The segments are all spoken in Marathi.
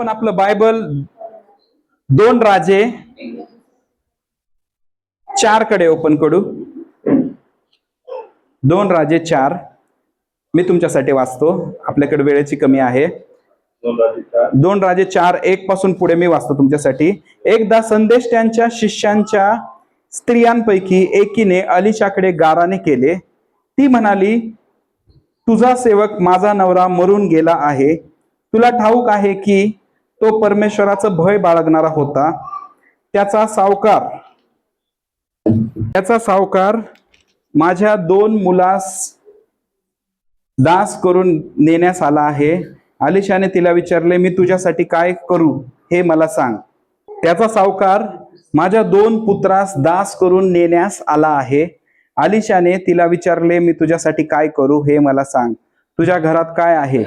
आपण आपलं बायबल 2 राजे 4 कडे ओपन करू. 2 राजे 4 मी तुमच्यासाठी वाचतो, आपल्याकडे वेळेची कमी आहे. 2 राजे 4:1 पासून पुढे मी वाचतो तुमच्यासाठी. एकदा संदेश त्यांच्या शिष्यांच्या स्त्रियांपैकी एकीने अलिशाकडे गाराने केले. ती म्हणाली, तुझा सेवक माझा नवरा मरून गेला आहे. तुला ठाऊक आहे की तो परमेश्वराचं भय बाळगणारा होता. त्याचा सावकार माझ्या 2 मुलास दास करून नेण्यास आला आहे. अलिशाने तिला विचारले, मी तुझ्यासाठी काय करू हे मला सांग. त्याचा सावकार माझ्या 2 पुत्रास दास करून नेण्यास आला आहे. अलिशाने तिला विचारले, मी तुझ्यासाठी काय करू हे मला सांग. तुझ्या घरात काय आहे?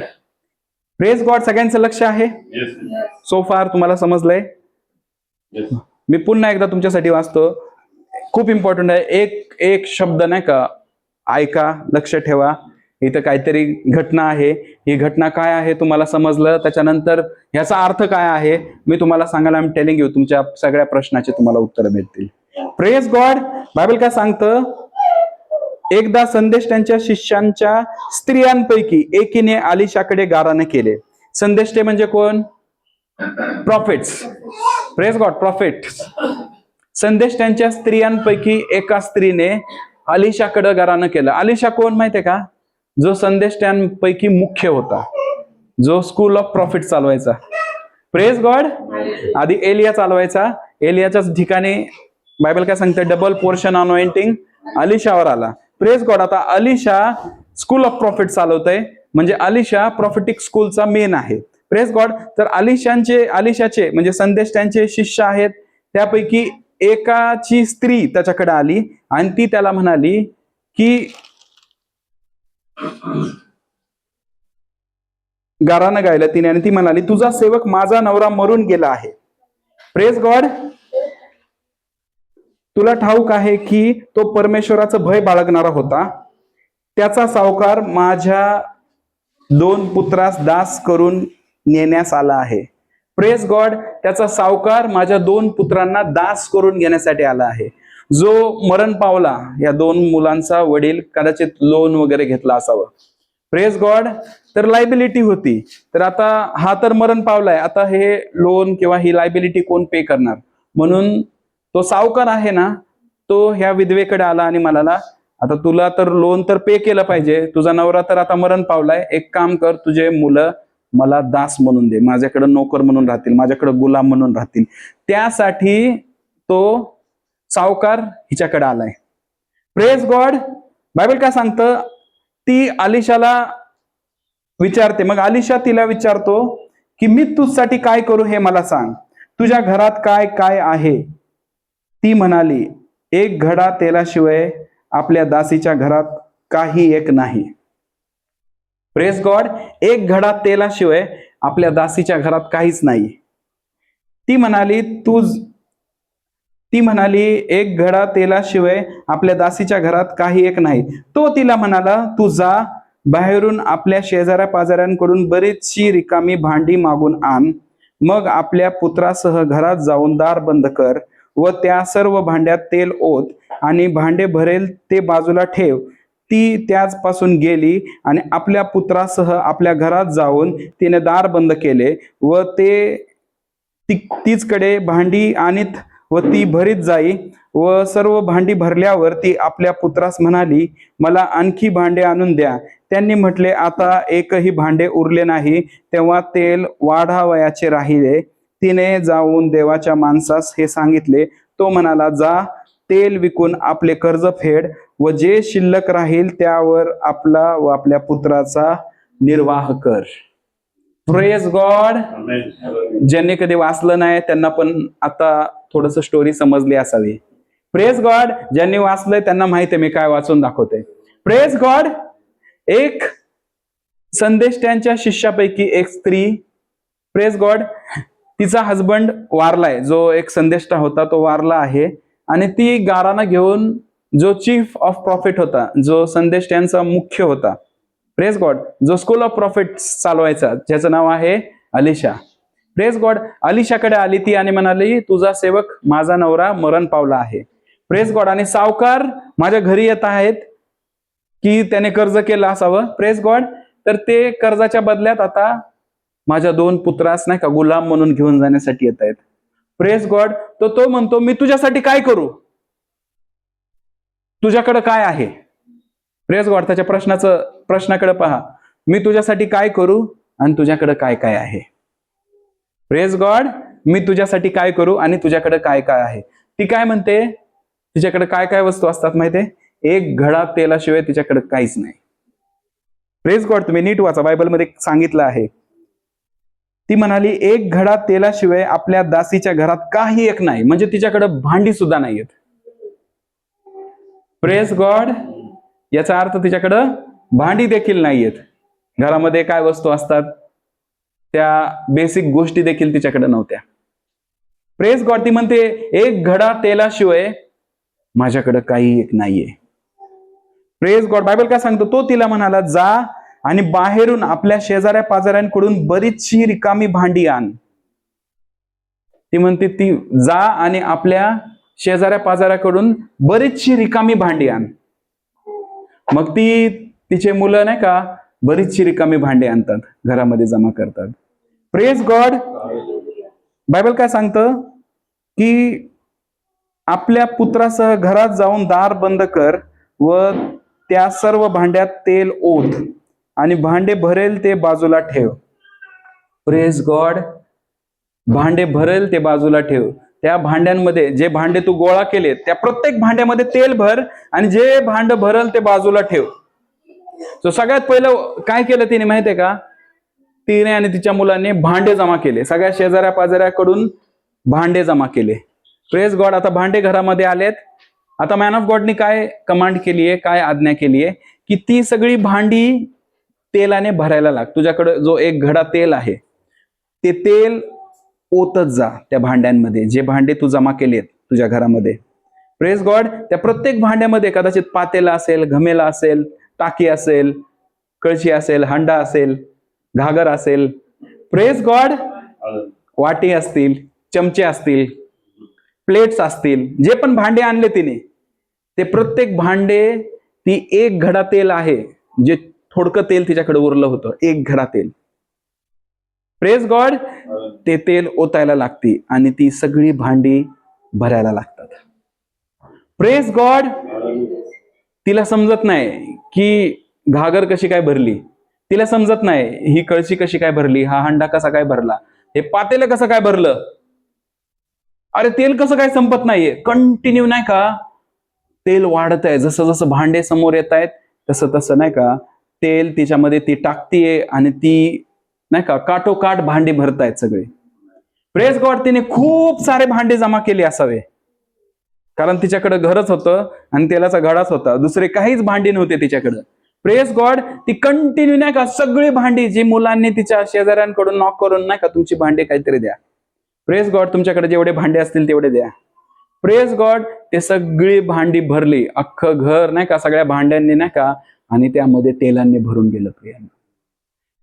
Praise God. सगळ्यांचं लक्ष आहे? सो फार तुम्हाला समजलंय? मी पुन्हा एकदा तुमच्यासाठी वाचतो, खूप इम्पॉर्टंट आहे. एक शब्द नाही का ऐका, लक्ष ठेवा. इथं काहीतरी घटना आहे, ही घटना काय आहे तुम्हाला समजलं, त्याच्यानंतर ह्याचा अर्थ काय आहे मी तुम्हाला सांगायला आय एम टेलिंग यू. तुमच्या सगळ्या प्रश्नाचे तुम्हाला उत्तर भेटतील. Praise God. बायबल काय सांगतं? एकदा संदेश त्यांच्या शिष्यांच्या स्त्रियांपैकी एकीने अलिशाकडे गाराने केले. संदेष्टे म्हणजे कोण? प्रॉफिट्स. Praise God. प्रॉफिट्स. संदेश त्यांच्या स्त्रियांपैकी एका स्त्रीने अलिशाकडे गाराने केलं. अलिशा कोण माहितीये का? जो संदेष्ट्यांपैकी मुख्य होता, जो स्कूल ऑफ प्रॉफिट चालवायचा. Praise God. आधी एलिया चालवायचा. एलियाच्याच ठिकाणी बायबल काय सांगते? डबल पोर्शन अनॉइंटिंग अलिशावर आला. Praise God. आता अलिशा स्कूल ऑफ प्रॉफिट चालवतंय, म्हणजे अलिशा प्रॉफिटिक स्कूलचा मेन आहे. Praise God. तर अलिशाचे म्हणजे संदेष्ट्यांचे शिष्य आहेत, त्यापैकी एकाची स्त्री त्याच्याकडे आली आणि ती त्याला म्हणाली की गारानं गायलं तिने, आणि ती म्हणाली, तुझा सेवक माझा नवरा मरून गेला आहे. Praise God. तुला ठाऊक आहे की तो परमेश्वराचं भय बाळगणारा होता. त्याचा सावकार माझ्या 2 पुत्रास दास करून नेण्यास आला आहे. Praise God. त्याचा सावकार माझ्या 2 पुत्रांना दास करून घेण्यासाठी आला आहे. जो मरण पावला, या 2 मुलांचा वडील कदाचित लोन वगैरे घेतला असावं. Praise God. तर लायबिलिटी होती. तर आता हा तर मरण पावलाय, आता हे लोन किंवा ही लायबिलिटी कोण पे करणार? म्हणून तो सावकार आहे ना, तो ह्या विधवेकडे आला आणि म्हणाला, आता तुला तर लोन तर पे केलं पाहिजे, तुझा नवरा तर आता मरण पावलाय, एक काम कर, तुझे मुलं मला दास म्हणून दे, माझ्याकडे नोकर म्हणून राहतील, माझ्याकडे गुलाम म्हणून राहतील. त्यासाठी तो सावकार हिच्याकडे आलाय. Praise God. बायबल काय सांगतं? ती अलिशाला विचारते. मग अलिशा तिला विचारतो की मी तुझ्यासाठी काय करू हे मला सांग. तुझ्या घरात काय काय आहे? ती म्हणाली, 1 घडा तेलाशिवाय आपल्या दासीच्या घरात काही एक नाही. Praise God. 1 घडा तेलाशिवाय आपल्या दासीच्या घरात काहीच नाही. ती म्हणाली 1 घडा तेलाशिवाय आपल्या दासीच्या घरात काही एक नाही. तो तिला म्हणाला, तू जा, बाहेरून आपल्या शेजाऱ्या पाजाऱ्यांकडून बरीचशी रिकामी भांडी मागून आण. मग आपल्या पुत्रासह घरात जाऊन दार बंद कर व त्या सर्व भांड्यात तेल ओत आणि भांडे भरेल ते बाजूला ठेव. ती त्याचपासून गेली आणि आपल्या पुत्रासह आपल्या घरात जाऊन तिने दार बंद केले व तीचकडे भांडी आणीत व ती भरीत जाई. व सर्व भांडी भरल्यावर ती आपल्या पुत्रास म्हणाली, मला आणखी भांडे आणून द्या. त्यांनी म्हटले, आता एकही भांडे उरले नाही. तेव्हा तेल वाढावयाचे राहिले. तिने जाऊन देवाच्या माणसास हे सांगितले. तो म्हणाला, जा, तेल विकून आपले कर्ज फेड व जे शिल्लक राहील त्यावर आपला व आपल्या पुत्राचा निर्वाह कर. Praise God. ज्यांनी कधी वाचलं नाही त्यांना पण आता थोडस स्टोरी समजली असावी. Praise God. ज्यांनी वाचलंय त्यांना माहिती आहे मी काय वाचून दाखवते. Praise God. एक संदेश त्यांच्या शिष्यापैकी एक स्त्री, प्रेज गॉड, तिचा हजबंड वारलाय, जो एक संदेष्टा होता तो वारला आहे, आणि ती गाराना घेऊन जो चीफ ऑफ प्रॉफिट होता, जो संदेष्ट्यांचा मुख्य होता, प्रेज गॉड, जो स्कूल ऑफ प्रॉफिट चालवायचा, ज्याचं नाव आहे अलिशा. Praise God. अलिशाकडे आली ती आणि म्हणाली, तुझा सेवक माझा नवरा मरण पावला आहे. Praise God. आणि सावकार माझ्या घरी येत आहेत की त्याने कर्ज केलं असावं. Praise God. तर ते कर्जाच्या बदल्यात आता माझ्या 2 पुत्रास नाही का गुलाम म्हणून घेऊन जाण्यासाठी येत आहेत. Praise God. तो म्हणतो, मी तुझ्यासाठी काय करू, तुझ्याकडे काय आहे. Praise God. त्याच्या प्रश्नाकडे पहा, मी तुझ्यासाठी काय करू आणि तुझ्याकडे काय काय आहे. Praise God. मी तुझ्यासाठी काय करू आणि तुझ्याकडे काय काय आहे. ती काय म्हणते, तिच्याकडे काय काय वस्तू असतात माहितीये, एक घडा तेलाशिवाय तिच्याकडे काहीच नाही. Praise God. तुम्ही नीट वाचा, बायबलमध्ये सांगितलं आहे. ती म्हणाली, एक घडा तेलाशिवाय आपल्या दासीच्या घरात काही एक नाही. म्हणजे तिच्याकडे भांडी सुद्धा नाहीयेत. Praise God. याचा अर्थ तिच्याकडं भांडी देखील नाहीयेत. घरामध्ये काय वस्तू असतात त्या बेसिक गोष्टी देखील तिच्याकडे नव्हत्या. Praise God. ती म्हणते, एक घडा तेलाशिवाय माझ्याकडे काही एक नाहीये. Praise God. बायबल काय सांगतो, तो तिला म्हणाला, जा आणि बाहेरून आपल्या शेजाऱ्या पाजाऱ्यांकडून बरीचशी रिकामी भांडी आण. ती म्हणते, ती जा आणि आपल्या शेजाऱ्या पाजाऱ्याकडून बरीचशी रिकामी भांडी आण. मग तिचे मुलं नाही का बरीचशी रिकामी भांडी आणतात, घरामध्ये जमा करतात. Praise God. बायबल काय सांगतं की आपल्या पुत्रासह घरात जाऊन दार बंद कर व त्या सर्व भांड्यात तेल ओत आणि भांडे भरेल ते बाजूला ठेव. Praise God. भांडे भरेल ते बाजूला ठेव. त्या भांड्यांमध्ये जे भांडे तू गोळा केले त्या प्रत्येक भांड्यामध्ये तेल भर आणि जे भांड भरल ते बाजूला ठेव. सो सगळ्यात पहिलं काय केलं तिने माहितीये का, तिने आणि तिच्या मुलांनी भांडे जमा केले. सगळ्या शेजाऱ्या पाजाऱ्याकडून भांडे जमा केले. Praise God. आता भांडे घरामध्ये आलेत. आता मॅन ऑफ गॉडनी काय कमांड केली आहे, काय आज्ञा केली आहे की ती सगळी भांडी तेलाने भरायला लाग. तुझ्याकडे जो एक घडा तेल आहे ते तेल ओतत जा त्या भांड्यांमध्ये, जे भांडे तू जमा केलेत तुझ्या घरामध्ये. Praise God. त्या प्रत्येक भांड्यामध्ये कदाचित पातेला असेल, घमेला असेल, टाकी असेल, कळशी असेल, हंडा असेल, घागर असेल. Praise God. वाटी असतील, चमचे असतील, प्लेट्स असतील, जे पण भांडे आणले तिने ते प्रत्येक भांडे ती एक घडा तेल आहे, जे थोडकं तेल तिच्याकडे उरलं होतं, एक घडा तेल. Praise God. ते तेल ओतायला लागते आणि ती सगळी भांडी भरायला लागतात. Praise God. तिला समजत नाही की घागर कशी काय भरली, तिला समजत नाही ही कळशी कशी काय भरली, हा हंडा कसा काय भरला, हे पातेलं कसं काय भरलं, अरे तेल कसं काय संपत नाहीये. कंटिन्यू नाही का तेल वाढत आहे. जसं जसं भांडे समोर येत आहेत तसं तसं नाही का तेल तिच्यामध्ये ती टाकतीये आणि ती नाही का काठोकाठ भांडी भरतायत सगळे. Praise God. तिने खूप सारे भांडे जमा केले असावे, कारण तिच्याकडे घरच होतं आणि तेलाचा घडाच होता, दुसरे काहीच भांडी नव्हते तिच्याकडे. Praise God. ती कंटिन्यू नाही का सगळी भांडी जी मुलांनी तिच्या शेजाऱ्यांकडून नॉक करून नाही का तुमची भांडे काहीतरी द्या. Praise God. तुमच्याकडे जेवढे भांडे असतील तेवढे द्या. Praise God. ते सगळी भांडी भरली, अख्खं घर नाही का सगळ्या भांड्यांनी नाही का आणि त्यामध्ये तेलाने भरून गेलं.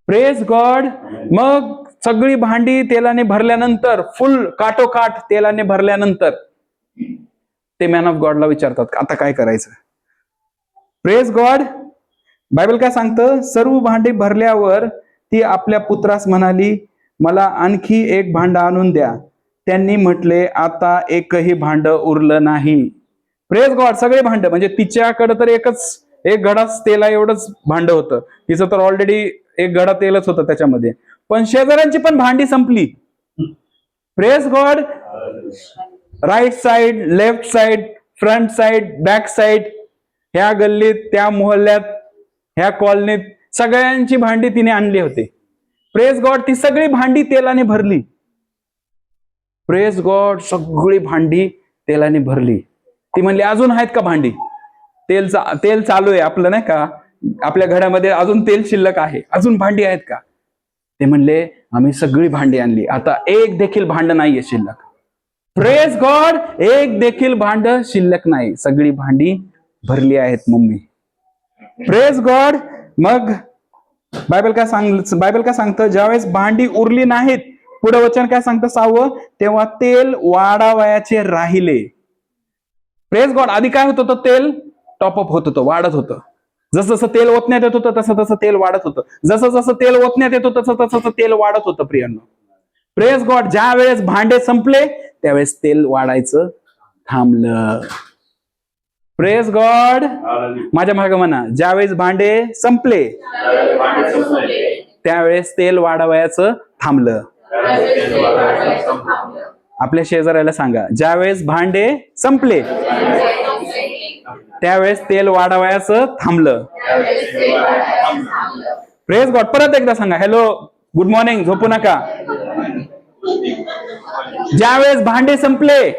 Praise God. मग सगळी भांडी तेलाने भरल्यानंतर, फुल काठोकाठ तेलाने भरल्यानंतर ते मॅन ऑफ गॉडला विचारतात आता काय करायचं. Praise God. बायबल काय सांगतं, सर्व भांडी भरल्यावर ती आपल्या पुत्रास म्हणाली, मला आणखी एक भांड आणून द्या. त्यांनी म्हटले, आता एकही भांड उरलं नाही. Praise God. सगळे भांड म्हणजे तिच्याकडे तर एक घडाच तेला एवढंच भांड होतं, तिचं तर ऑलरेडी एक घडा तेलच होतं त्याच्यामध्ये, पण शेजाऱ्यांची पण भांडी संपली. Praise God. Right side, left side, front side, back side, ह्या गल्लीत, त्या मोहल्ल्यात, ह्या कॉलनीत सगळ्यांची भांडी तिने आणली होती. Praise God. ती सगळी भांडी तेलाने भरली. Praise God. सगळी भांडी तेलाने भरली. ती म्हणली, अजून आहेत का भांडी, तेल चालू आहे आपलं नाही का, आपल्या घरामध्ये अजून तेल शिल्लक आहे, अजून भांडी आहेत का. ते म्हणले, आम्ही सगळी भांडी आणली, आता एक देखील भांड नाहीये शिल्लक. Praise God. एक देखील भांड शिल्लक नाही, सगळी भांडी भरली आहेत मम्मी. Praise God. मग बायबल काय सांगतं, ज्यावेळेस भांडी उरली नाहीत पुढे वचन काय सांगतं 6वं, तेव्हा तेल वाढावयाचे राहिले. Praise God. आधी काय होत होतं? तेल टॉपअप होत होतं, वाढत होतं. जसं जसं तेल ओतण्यात येत होतं तसं तसं तेल वाढत होतं. जसं जसं तेल ओतण्यात येत होतं तसं तसं तेल वाढत होतं प्रियांनो. Praise God. ज्या वेळेस भांडे संपले त्यावेळेस तेल वाढायचं थांबलं. Praise God. माझ्या मागे म्हणा, ज्यावेळेस भांडे संपले त्यावेळेस तेल वाढवायचं थांबलं. आपल्या शेजाऱ्याला सांगा, ज्यावेळेस भांडे संपले त्यावेळेस तेल वाढवायचं थांबलं. Praise God. परत एकदा सांगा, हॅलो, गुड मॉर्निंग, झोपू नका. ज्यावेळेस भांडे संपले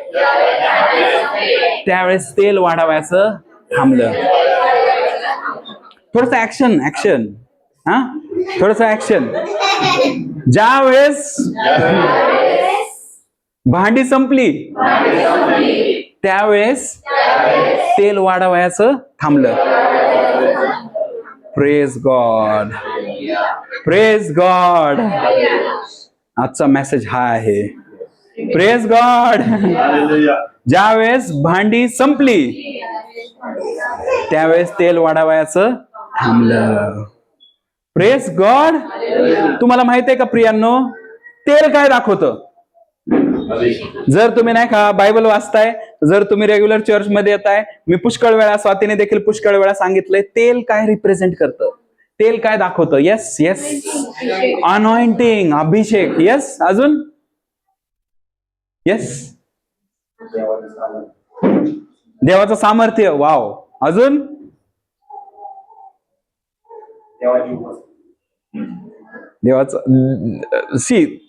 त्यावेळेस तेल वाढवायचं थांबलं. थोडस ऍक्शन, ऍक्शन. हा, थोडस ऍक्शन. ज्यावेळेस भांडी संपली त्यावेळेस तेल वाढवायचं थांबलं. Praise God. Praise God. आजचा मेसेज हा आहे. Praise God. ज्यावेळेस भांडी संपली त्यावेळेस तेल वाढवायचं थांबलं. Praise God. तुम्हाला माहित आहे का प्रियांनो, तेल काय दाखवतं? जर तुम्ही नाही का बायबल वाचताय, जर तुम्ही रेग्युलर चर्च मध्ये येताय, मी पुष्कळ वेळा, स्वातीने देखील पुष्कळ वेळा सांगितलंय, तेल काय रिप्रेझेंट करतं, तेल काय दाखवतं? येस येस, अनॉइंटिंग, अभिषेक. येस, अजून? येस, देवाचं सामर्थ्य. वाव. अजून? देवाचं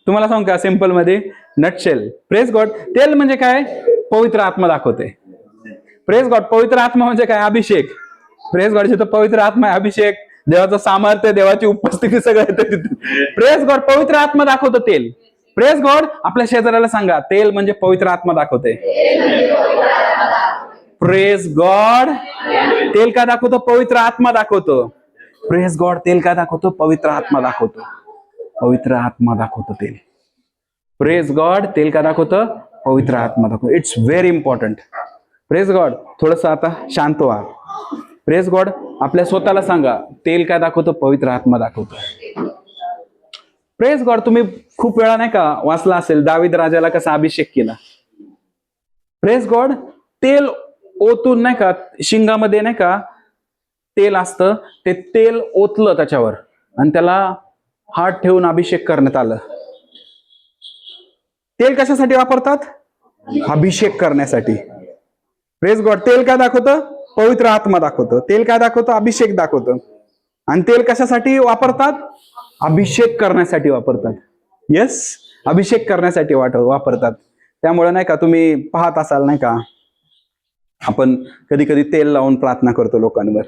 तुम्हाला सांगू का सिंपल मध्ये, नटशेल. Praise God. तेल म्हणजे काय? पवित्र आत्मा दाखवते. Praise God. पवित्र आत्मा म्हणजे काय? अभिषेक. Praise God. जिथं पवित्र आत्मा आहे, अभिषेक, देवाचं सामर्थ्य, देवाची उपस्थिती सगळं येतं तिथे. Praise God. पवित्र आत्मा दाखवतं तेल. Praise God. आपल्या शेजाऱ्याला सांगा, तेल म्हणजे पवित्र आत्मा दाखवते. Praise God. तेल काय दाखवतो? पवित्र आत्मा दाखवतो. Praise God. तेल काय दाखवतो? पवित्र आत्मा दाखवतो. पवित्र आत्मा दाखवतो तेल. Praise God. तेल काय दाखवतं? पवित्र आत्मा दाखवतो. It's very important. Praise God. थोडस आता शांत व्हा. Praise God. आपल्या स्वतःला सांगा, तेल काय दाखवतो? पवित्र आत्मा दाखवतो. Praise God. तुम्ही खूप वेळा नाही का वाचला असेल, दावीद राजाला कसा अभिषेक केला. Praise God. तेल ओतून नाही का, शिंगामध्ये नाही का तेल असतं, ते तेल ओतलं त्याच्यावर आणि त्याला हात ठेवून अभिषेक करण्यात आलं. तेल कशासाठी वापरतात? अभिषेक करण्यासाठी. Praise God. तेल काय दाखवतं? पवित्र आत्मा दाखवतं. तेल काय दाखवतं? अभिषेक दाखवतं. आणि तेल कशासाठी वापरतात? अभिषेक करण्यासाठी वापरतात. येस, अभिषेक करण्यासाठी वापरतात. त्यामुळे नाही का तुम्ही पाहत असाल नाही का, आपण कधी कधी तेल लावून प्रार्थना करतो लोकांवर.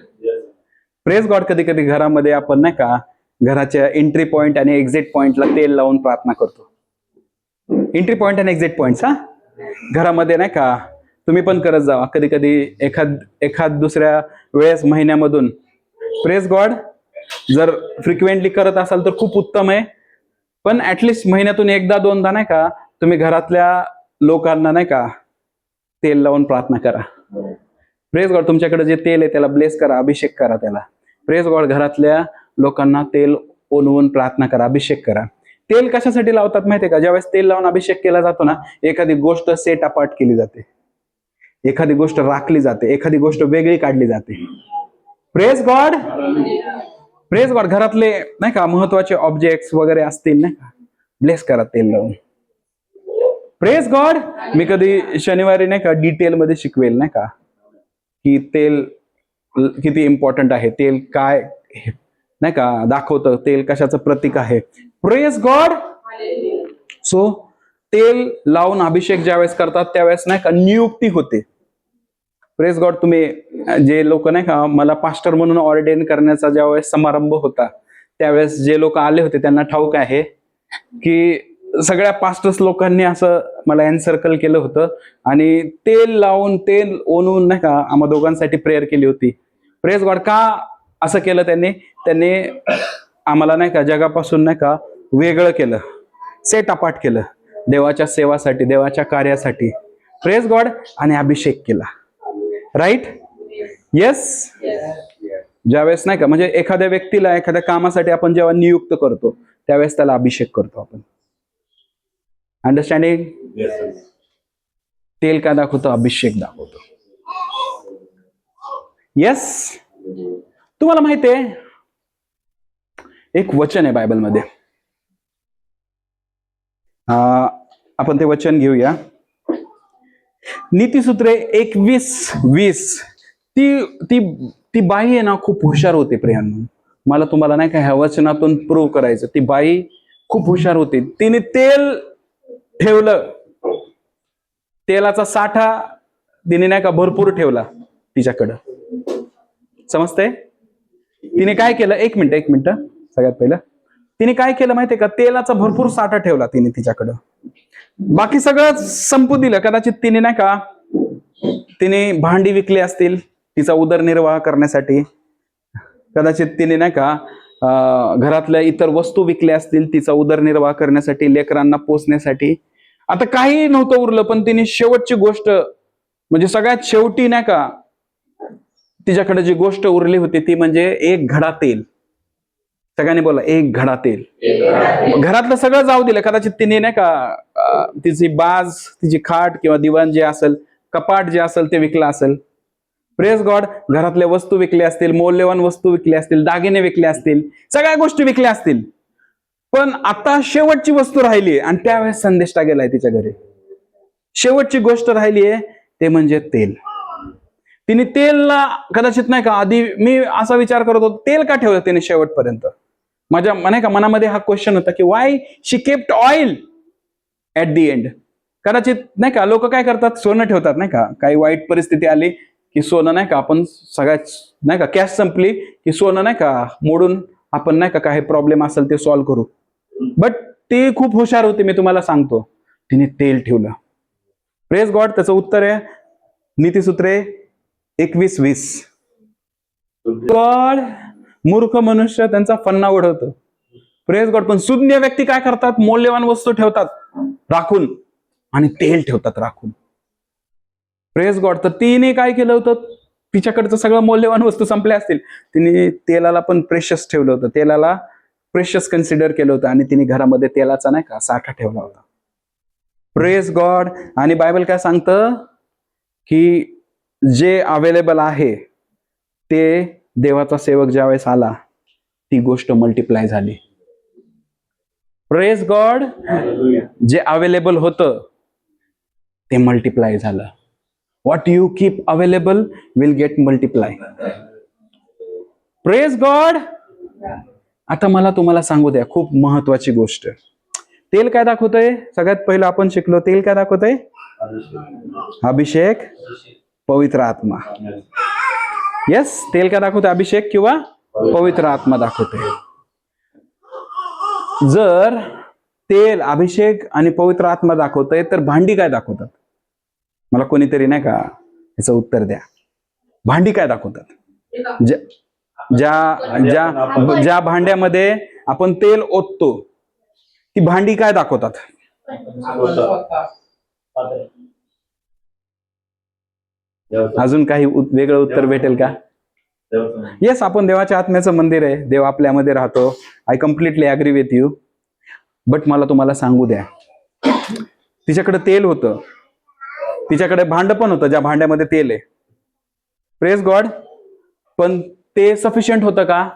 Praise God. कधी कधी घरामध्ये आपण नाही का घराच्या एंट्री पॉइंट आणि एक्झिट पॉइंटला तेल लावून प्रार्थना करतो. एंट्री पॉइंट आणि एक्झिट पॉइंट हा घरामध्ये नाही का तुम्ही पण करत जावा कधी कधी, एखाद दुसऱ्या वेळेस महिन्यामधून. Praise God. जर फ्रिक्वेंटली करत असाल तर खूप उत्तम आहे, पण ऍटलिस्ट महिन्यातून एकदा दोनदा नाही का तुम्ही घरातल्या लोकांना नाही का तेल लावून प्रार्थना करा. Praise God. तुमच्याकडे जे तेल आहे त्याला ब्लेस करा, अभिषेक करा त्याला. Praise God. घरातल्या लोकांना तेल ओनवून प्रार्थना करा, अभिषेक करा. तेल कशासाठी लावतात माहितीये का? ज्यावेळेस तेल लावून अभिषेक केला जातो ना, एखादी गोष्ट सेट अपार्ट केली जाते, एखादी गोष्ट राखली जाते, एखादी गोष्ट वेगळी काढली जाते. Praise God. Praise God. घरातले नाही का महत्वाचे ऑब्जेक्ट्स वगैरे असतील नाही का, ब्लेस करा तेल लावून. Praise God. मी कधी शनिवारी नाही का डिटेल मध्ये शिकवेल नाही का की तेल किती इम्पॉर्टंट आहे, तेल काय नाही का दाखवतं, तेल कशाचं प्रतीक आहे. Praise God. सो तेल लावून अभिषेक ज्यावेळेस करतात त्यावेळेस नाही का नियुक्ती होते. Praise God. तुम्ही जे लोक नाही का मला पास्टर म्हणून ऑर्डेन करण्याचा ज्यावेळेस समारंभ होता त्यावेळेस जे लोक आले होते त्यांना ठाऊक आहे की सगळ्या पास्टर्स लोकांनी असं मला एनसर्कल केलं होतं आणि तेल लावून तेल ओनवून नाही का आम्हा दोघांसाठी प्रेयर केली होती. Praise God. का असं केलं त्यांनी आम्हाला नाही का जगापासून नाही का वेगळं केलं. सेट अपार्ट केलं देवाच्या सेवासाठी, देवाच्या कार्यासाठी. Praise God. आणि अभिषेक केला. राईट? येस. ज्यावेळेस नाही का, म्हणजे एखाद्या व्यक्तीला एखाद्या कामासाठी आपण जेव्हा नियुक्त करतो त्यावेळेस त्याला अभिषेक करतो आपण. अंडरस्टँडिंग? तेल काय दाखवतो? अभिषेक दाखवतो. येस. तुम्हाला माहिती आहे एक वचन आहे बायबलमध्ये, आपण ते वचन घेऊया. नीतिसूत्रे 21:20. ती बाई आहे ना, खूप हुशार होते प्रियांनो. मला तुम्हाला नाही का ह्या वचनातून प्रूव्ह करायचं. ती बाई खूप हुशार होती. तिने तेल ठेवलं, तेलाचा साठा तिने नाही का भरपूर ठेवला तिच्याकडं. समजतंय? तिने काय केलं? एक मिनिट. सगळ्यात पहिलं तिने काय केलं माहितीये का? तेलाचा भरपूर साठा ठेवला तिने तिच्याकडं. बाकी सगळं संपू दिलं. कदाचित तिने नाही का, तिने भांडी विकली असतील तिचा उदरनिर्वाह करण्यासाठी. कदाचित तिने नाही का घरातल्या इतर वस्तू विकल्या असतील तिचा उदरनिर्वाह करण्यासाठी, लेकरांना पोसण्यासाठी. आता काही नव्हतं उरलं, पण तिने शेवटची गोष्ट, म्हणजे सगळ्यात शेवटी नाही का तिच्याकडे जी गोष्ट उरली होती ती म्हणजे एक घडा तेल. सगळ्यांनी बोला, एक घडा तेल. घरातलं सगळं जाऊ दिलं. कदाचित तिने नाही का तिची बाज, तिची खाट किंवा दिवाण जे असेल, कपाट जे असेल ते विकलं असेल. Praise God. घरातल्या वस्तू विकल्या असतील, मौल्यवान वस्तू विकल्या असतील, दागिने विकले असतील, सगळ्या गोष्टी विकल्या असतील. पण आता शेवटची वस्तू राहिली आणि त्यावेळेस संदेष्टा गेलाय तिच्या घरी. शेवटची गोष्ट राहिली आहे ते म्हणजे तेल. तिने तेलला कदाचित नाही का, आधी मी असा विचार करत होतो तेल का ठेवलं तिने शेवटपर्यंत. माझ्या नाही का मनामध्ये हा क्वेश्चन होता की Y she kept oil at the end. कदाचित नाही का लोक काय करतात, सोनं ठेवतात नाही का. काही वाईट परिस्थिती आली की सोनं नाही का, आपण सगळ्यात नाही का कॅश संपली की सोनं नाही का मोडून आपण नाही का काही प्रॉब्लेम असेल ते सॉल्व्ह करू. बट ती खूप हुशार होती, मी तुम्हाला सांगतो. तिने तेल ठेवलं. Praise God. त्याचं उत्तर आहे नीतिसूत्रे 21:20. गॉड. मूर्ख मनुष्य त्यांचा फन्ना उडवतो. Praise God. पण सुज्ञ व्यक्ती काय करतात? मौल्यवान वस्तू ठेवतात राखून आणि तेल ठेवतात राखून. Praise God. तर तिने काय केलं होतं? तिच्याकडचं सगळं मौल्यवान वस्तू संपल्या असतील, तिने तेलाला पण प्रेशस ठेवलं होतं. तेलाला प्रेशस कन्सिडर केलं होतं आणि तिने घरामध्ये तेलाचा नाही का साठा ठेवला होता. Praise God. आणि बायबल काय सांगतं की जे अवेलेबल आहे ते देवाचा सेवक ज्यावेळेस आला ती गोष्ट मल्टिप्लाय झाली. Praise God. जे अवेलेबल होतं ते मल्टिप्लाय झालं. What you keep available will get multiply. Praise God. आता मला तुम्हाला सांगू द्या खूप महत्वाची गोष्ट. तेल काय दाखवतंय? सगळ्यात पहिलं आपण शिकलो तेल काय दाखवतंय? अभिषेक, पवित्र आत्मा. येस. तेल काय दाखवतंय? अभिषेक किंवा पवित्र आत्मा दाखवतंय. जर तेल, अभिषेक आणि पवित्र आत्मा दाखवतंय तर भांडी काय दाखवतात? मला कोणीतरी नाही का याचं उत्तर द्या. भांडी काय दाखवतात? ज्या भांड्यामध्ये आपण तेल ओततो ती भांडी काय दाखवतात? अजून काही वेगळं उत्तर भेटेल का? येस. आपण देवाच्या आत्म्याचं मंदिर आहे. देव आपल्यामध्ये राहतो. I completely agree with you. But मला तुम्हाला सांगू द्या, तिच्याकडे तेल होतं, तिच्याकडे भांड पण होतं ज्या भांड्यामध्ये तेल आहे. Praise God. पण ते सफिशियंट होतं का?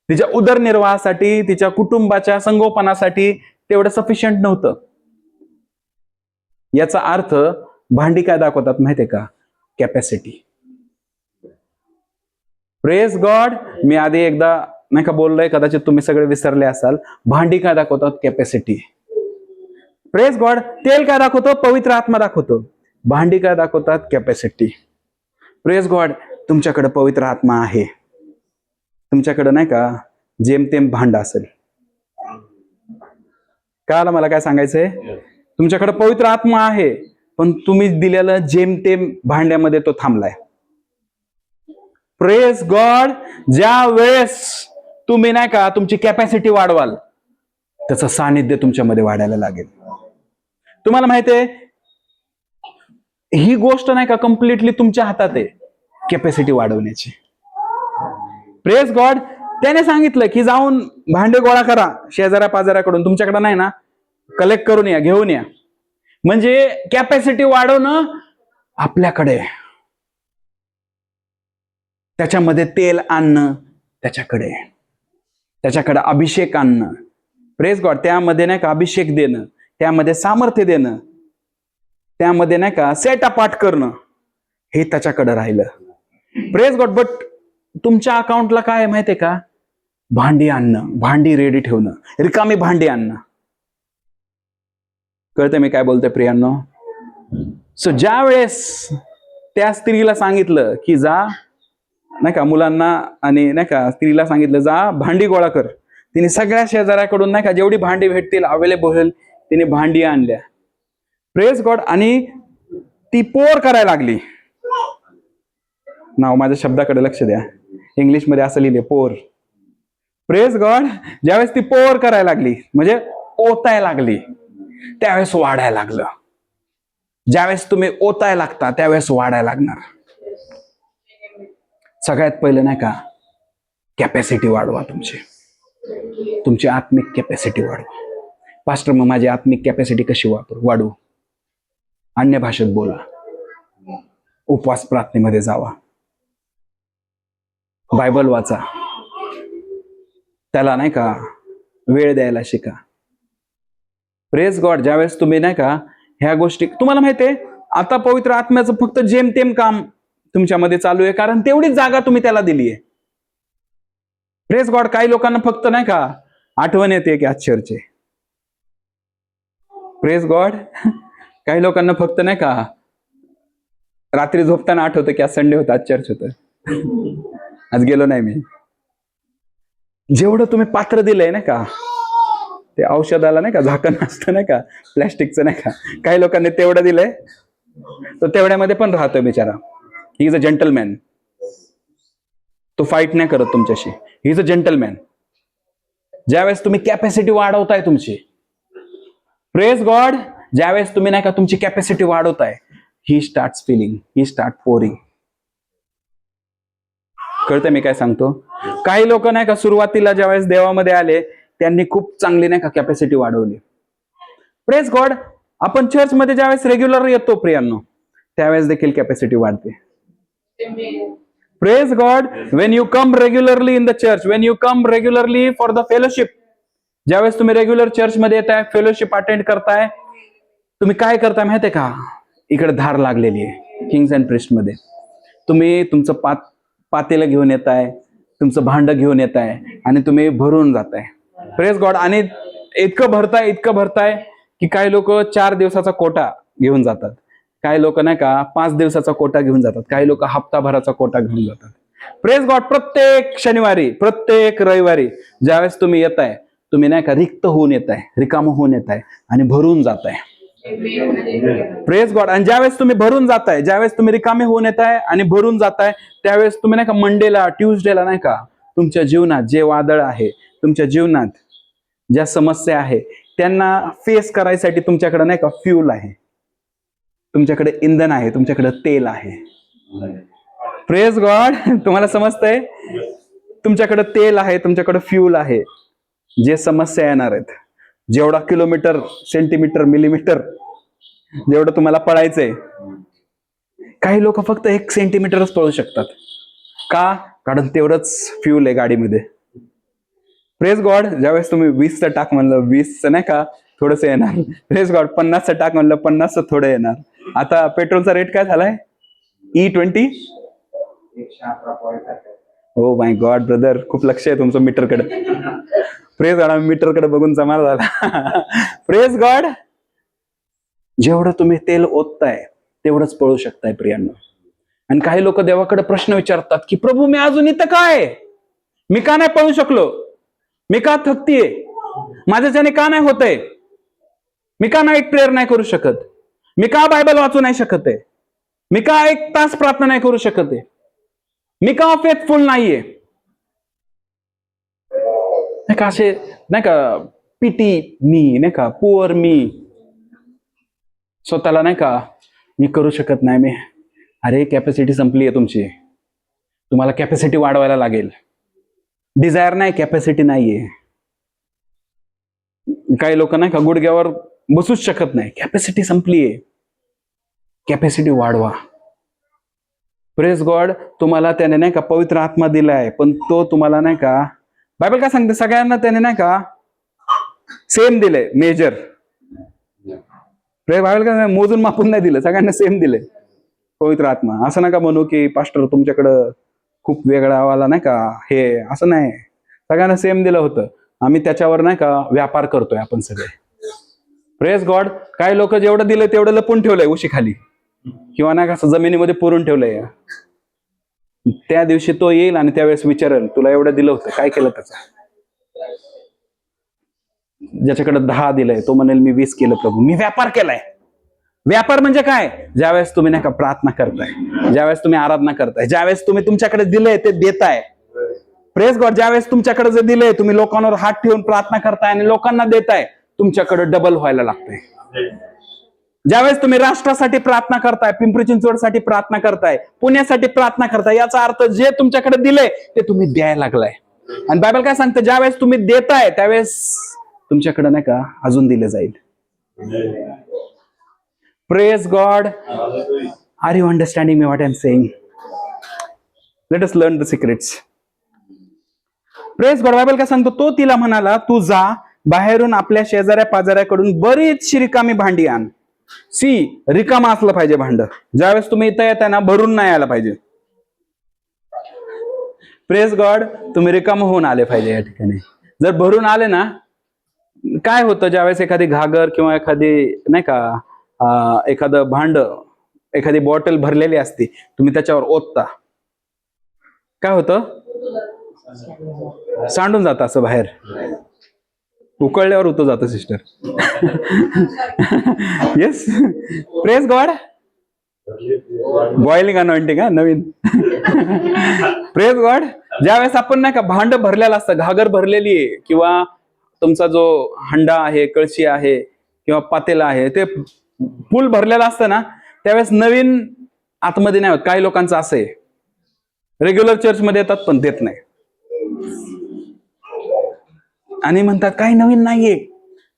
तिच्या उदरनिर्वाहासाठी, तिच्या कुटुंबाच्या संगोपनासाठी तेवढं सफिशियंट नव्हतं. याचा अर्थ भांडी काय दाखवतात माहितीये का? कॅपॅसिटी. Praise God. मी आधी एकदा नाही का बोललोय, कदाचित तुम्ही सगळे विसरले असाल. भांडी काय दाखवतात? कॅपॅसिटी. Praise God. तेल काय दाखवतो? पवित्र आत्मा दाखवतो. भांडी काय दाखवतात? कॅपॅसिटी. Praise God. तुमच्याकडे पवित्र आत्मा आहे, तुमच्याकडे नाही का जेमतेम भांड असेल. कळालं मला काय सांगायचंय? तुमच्याकडे पवित्र आत्मा आहे पण तुम्ही दिलेलं जेमतेम भांड्यामध्ये तो थांबलाय. Praise God. ज्या वेळेस तुम्ही नाही का तुमची कॅपॅसिटी वाढवाल, त्याचं सानिध्य तुमच्यामध्ये वाढायला लागेल. तुम्हाला माहिती आहे, ही गोष्ट नाही का कम्प्लिटली तुमच्या हातात आहे, कॅपॅसिटी वाढवण्याची. Praise God. त्याने सांगितलं की जाऊन भांडे गोळा करा शेजाऱ्या पाजाऱ्याकडून, तुमच्याकडे नाही ना कलेक्ट करून या, घेऊन या. म्हणजे कॅपॅसिटी वाढवणं आपल्याकडे, त्याच्यामध्ये तेल आणणं त्याच्याकडे, त्याच्याकडे अभिषेक आणणं. Praise God. त्यामध्ये नाही का अभिषेक देणं, त्यामध्ये सामर्थ्य देणं, त्यामध्ये नाही का सेट अपार्ट करणं, हे त्याच्याकडे राहिलं. Praise God. बट तुमच्या अकाउंटला काय आहे माहितीये का? भांडी आणणं, भांडी रेडी ठेवणं, रिकामी भांडी आणणं. कळतं मी काय बोलतोय प्रियांनो? सो ज्या वेळेस त्या स्त्रीला सांगितलं की जा नाही का मुलांना आणि नाही का स्त्रीला सांगितलं जा भांडी गोळा कर, तिने सगळ्या शेजाऱ्याकडून नाही का जेवढी भांडी भेटतील अवेलेबल होईल तिने भांडी आणल्या. Praise God. आणि ती पोर करायला लागली. नाव माझ्या शब्दाकडे लक्ष द्या, इंग्लिशमध्ये असं लिहिले पोर. Praise God. ज्यावेळेस ती पोर करायला लागली म्हणजे ओतायला लागली, त्यावेळेस वाढायला लागलं. ज्यावेळेस तुम्ही ओतायला लागता त्यावेळेस वाढायला लागणार. सगळ्यात पहिलं नाही का कॅपॅसिटी वाढवा, तुमची आत्मिक कॅपॅसिटी वाढवा. पास्टर मग माझी आत्मिक कॅपॅसिटी कशी वाढू? अन्य भाषेत बोला, उपवास प्रार्थनेमध्ये जावा, बायबल वाचा, त्याला नाही का वेळ द्यायला शिका. Praise God. ज्यावेळेस तुम्ही नाही का ह्या गोष्टी, तुम्हाला माहितीये आता पवित्र आत्म्याचं फक्त जेमतेम काम तुमच्यामध्ये चालू आहे, कारण तेवढीच जागा तुम्ही त्याला दिली आहे. Praise God. काही लोकांना फक्त नाही का आठवण येते की आज चर्च आहे. Praise God. काही लोकांना फक्त नाही का रात्री झोपताना आठवतं की आज संडे होता, आज चर्च होतं, आज गेलो नाही मी. जेवढं तुम्ही पात्र दिलंय ना का, ते औषधाला नाही का झाकण असतं नाही का प्लॅस्टिकचं नाही का, काही लोकांनी तेवढं दिलंय, तो तेवढ्यामध्ये पण राहतोय बिचारा. He is a gentleman. तो फाईट नाही करत तुमच्याशी. He is a gentleman. ज्यावेळेस तुम्ही कॅपॅसिटी वाढवताय तुमची, प्रेज गॉड, ज्यावेळेस तुम्ही नाही का तुमची कॅपॅसिटी वाढवताय, ही स्टार्ट फिलिंग, ही स्टार्ट पोरिंग. कळतं मी काय सांगतो? काही लोक नाही का सुरुवातीला ज्यावेळेस देवामध्ये आले त्यांनी खूप चांगली नाही का कॅपॅसिटी वाढवली. Praise God. आपण चर्चमध्ये ज्यावेळेस रेग्युलर येतो प्रियांनो, त्यावेळेस देखील कॅपॅसिटी वाढते. Praise God. Wien you come regularly in the church, Wien you come regularly for the fellowship, ज्यावेळेस तुम्ही रेग्युलर चर्चमध्ये येताय, फेलोशिप अटेंड करताय, तुम्ही काय करताय माहितीये का? इकडे धार लागलेली आहे किंग्स अँड प्रिस्ट मध्ये. तुम्ही तुमचं पातेलं घेऊन येताय, तुमचं भांड घेऊन येताय आणि तुम्ही भरून जाताय. Praise God. आणि इतकं भरताय की काही लोक 4 दिवसाचा कोटा घेऊन जातात, काही लोक नाही का 5 दिवसाचा कोटा घेऊन जातात, काही लोक हप्ताभराचा कोटा घेऊन जातात. Praise God. प्रत्येक शनिवारी, प्रत्येक रविवारी ज्यावेळेस तुम्ही येताय, तुम्ही नाही का रिक्त होऊन येताय, रिकाम होऊन येताय आणि भरून जाताय. Praise God. आणि ज्यावेळेस तुम्ही भरून जाताय, ज्यावेळेस तुम्ही रिकामे होऊन येताय आणि भरून जाताय, त्यावेळेस तुम्ही नाही का मंडेला, ट्यूजडेला नाही का तुमच्या जीवनात जे वादळ आहे, तुमच्या जीवनात ज्या समस्या आहे, त्यांना फेस करायसाठी तुमच्याकडे नाही का फ्यूल आहे, तुमच्याकडे इंधन आहे, तुमच्याकडे तेल आहे. Praise God. तुम्हाला समजतंय? तुमच्याकडे तेल आहे, तुमच्याकडे फ्यूल आहे. जे समस्या येणार आहेत, जेवढा किलोमीटर, सेंटीमीटर, मिलीमीटर जेवढं तुम्हाला पळायचंय, काही लोक फक्त 1 सेंटीमीटरच पळू शकतात. का? कारण तेवढंच फ्यूल आहे गाडीमध्ये. Praise God. ज्यावेळेस तुम्ही 20चं टाक म्हणलं 20चं नाही का थोडस येणार. Praise God. 50चं टाक म्हणलं 50चं थोडं येणार. आता पेट्रोलचा रेट काय झालाय? E20 oh my God brother, खूप लक्ष आहे तुमचं मीटरकडे. Praise God. मीटरकडे बघून जमा झाला. Praise God. जेवढं तुम्ही तेल ओतताय तेवढंच पळू शकताय प्रियांनो. आणि काही लोक देवाकडे प्रश्न विचारतात की प्रभू मी अजून इथं काय, मी का नाही पळू शकलो, मी का थकतीये, माझ्याच्याने का नाही होतंय, मी का नाही प्रेयर नाही करू शकत, मी का बायबल वाचू नाही शकत आहे, मी का 1 तास प्रार्थना नाही करू शकत आहे, मी का फेथफुल नाहीये. नाही का असे नाही का पिटी मी, नाही का, पुअर मी, स्वतःला नाही का मी करू शकत नाही मी. अरे कॅपॅसिटी संपली आहे तुमची, तुम्हाला कॅपॅसिटी वाढवायला लागेल. डिझायर नाही, कॅपॅसिटी नाहीये. काही लोक नाही का गुडघ्यावर बसूच शकत नाही, कॅपॅसिटी संपलीये. कॅपॅसिटी वाढवा. प्रेज गॉड, तुम्हाला त्याने नाही का पवित्र आत्मा दिलाय, पण तो तुम्हाला नाही का, बायबल काय सांगते, सगळ्यांना त्याने नाही का सेम दिलंय मेजर. बायबल काय मोजून मापून नाही दिलं, सगळ्यांना सेम दिलंय पवित्र आत्मा. असं नका म्हणू की पास्टर तुमच्याकडं खूप वेगळा वाला नाही का हे, असं नाही. सगळ्यांना सेम दिलं होतं. आम्ही त्याच्यावर नाही का व्यापार करतोय आपण सगळे. Praise God. काही लोक जेवढं दिलं तेवढं लपून ठेवलंय उशीखाली, किंवा नाही का जमिनीमध्ये पुरून ठेवलंय. त्या दिवशी तो येईल आणि त्यावेळेस विचारेल, तुला एवढं दिलं होतं, काय केलं त्याचं? ज्याच्याकडे 10 दिलंय तो म्हणेल मी 20 केलं प्रभू, मी व्यापार केलाय. व्यापार म्हणजे काय? ज्यावेळेस तुम्ही नाही का प्रार्थना करताय, ज्यावेळेस तुम्ही आराधना करताय, ज्यावेळेस तुम्ही तुमच्याकडे दिलंय ते देताय. Praise God. ज्यावेळेस तुमच्याकडे जे दिलंय, तुम्ही लोकांवर हात ठेवून प्रार्थना करताय आणि लोकांना देताय, तुमच्याकडे डबल व्हायला लागतंय. ज्यावेळेस तुम्ही राष्ट्रासाठी प्रार्थना करताय, पिंपरी चिंचवडसाठी प्रार्थना करताय, पुण्यासाठी प्रार्थना करताय, याचा अर्थ जे तुमच्याकडे दिलंय ते तुम्ही द्यायला लागलाय. आणि बायबल काय सांगतं, ज्यावेळेस तुम्ही देताय त्यावेळेस तुमच्याकडे नाही का अजून दिलं जाईल. Praise God. Are you understanding me what I am saying? Let us learn the secrets. Praise God. Bible काय सांगतो, तो तिला म्हणाला, तू जा बाहेरून आपल्या शेजाऱ्या पाजाऱ्याकडून बरीचशी रिकामी भांडी आण. रिकामा असलं पाहिजे भांड. ज्यावेळेस तुम्ही इथं येताय ना, भरून नाही आलं पाहिजे. Praise God. तुम्ही रिकाम होऊन आले पाहिजे या ठिकाणी. जर भरून आले ना, काय होतं, ज्यावेळेस एखादी घागर किंवा एखादी नाही का एखादं भांड, एखादी बॉटल भरलेली असते, तुम्ही त्याच्यावर ओतता, काय होतं? सांडून जातं असं बाहेर. उकळल्यावर होतं जातं sister. Yes. Praise God. Boiling anointing हा नवीन. Praise God. ज्यावेळेस आपण नाही का भांड भरलेलं असतं, घागर भरलेली आहे, किंवा तुमचा जो हंडा आहे, कळशी आहे किंवा पातेला आहे, ते फुल भरलेलं असतं ना, त्यावेळेस नवीन आतमध्ये नाही होत. काही लोकांचं असं आहे, रेग्युलर चर्चमध्ये येतात पण देत नाही, आणि म्हणतात काही नवीन नाहीये,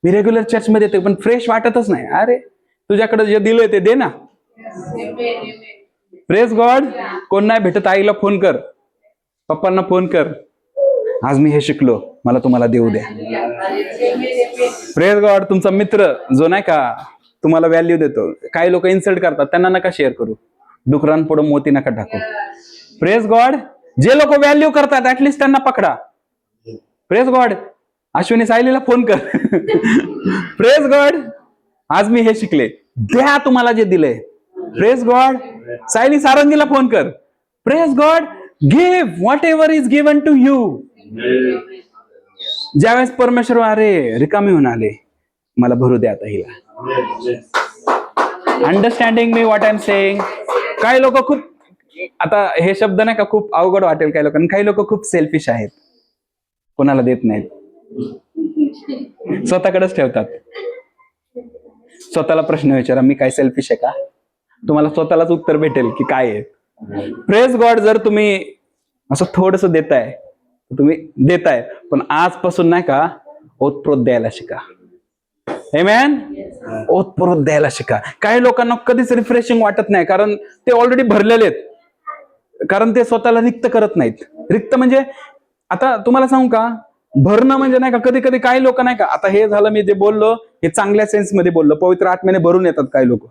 मी रेग्युलर चर्चमध्ये येते पण फ्रेश वाटतच नाही. अरे तुझ्याकडे जे दिलंय ते दे ना. Praise God. कोण नाही भेटत, आईला फोन कर, पप्पांना फोन कर, आज मी हे शिकलो, मला तुम्हाला देऊ द्या. Praise God. तुमचा मित्र जो नाही का तुम्हाला व्हॅल्यू देतो, काही लोक इन्सल्ट करतात, त्यांना नका शेअर करू. डुकरांपुढे मोती नका टाकू. Praise God. जे लोक व्हॅल्यू करतात ऍटलिस्ट त्यांना पकडा. Praise God. अश्विनी सायलीला फोन कर. Praise God. आज मी हे शिकले, द्या तुम्हाला जे दिलंय. Praise God. सायली सारंगीला फोन कर. Praise God. Give whatever is given to you. ज्यावेळेस परमेश्वर अरे रिकामी होऊन आले, मला भरू द्या आता हिला. Understanding me what I am saying? काही लोक खूप, आता हे शब्द नाही का खूप अवघड वाटेल काही लोकांना, काही लोक खूप सेल्फिश आहेत, कोणाला देत नाहीत, स्वतःकडेच ठेवतात. स्वतःला प्रश्न विचारा, मी काय सेल्फिश आहे का? तुम्हाला स्वतःलाच उत्तर भेटेल की काय आहे. Praise God. जर तुम्ही असं थोडस देताय, तुम्ही देताय, पण आजपासून नाही का ओतप्रोत द्यायला शिका. आमेन. ओतप्रोत द्यायला शिका. काही लोकांना कधीच रिफ्रेशिंग वाटत नाही, कारण ते ऑलरेडी भरलेले आहेत, कारण ते स्वतःला रिक्त करत नाहीत. रिक्त म्हणजे, आता तुम्हाला सांगू का, भरणं म्हणजे नाही का, कधी कधी काही लोक नाही का, आता हे झालं मी जे बोललो हे चांगल्या सेन्समध्ये बोललो, पवित्र आत्म्याने भरून येतात काही लोक,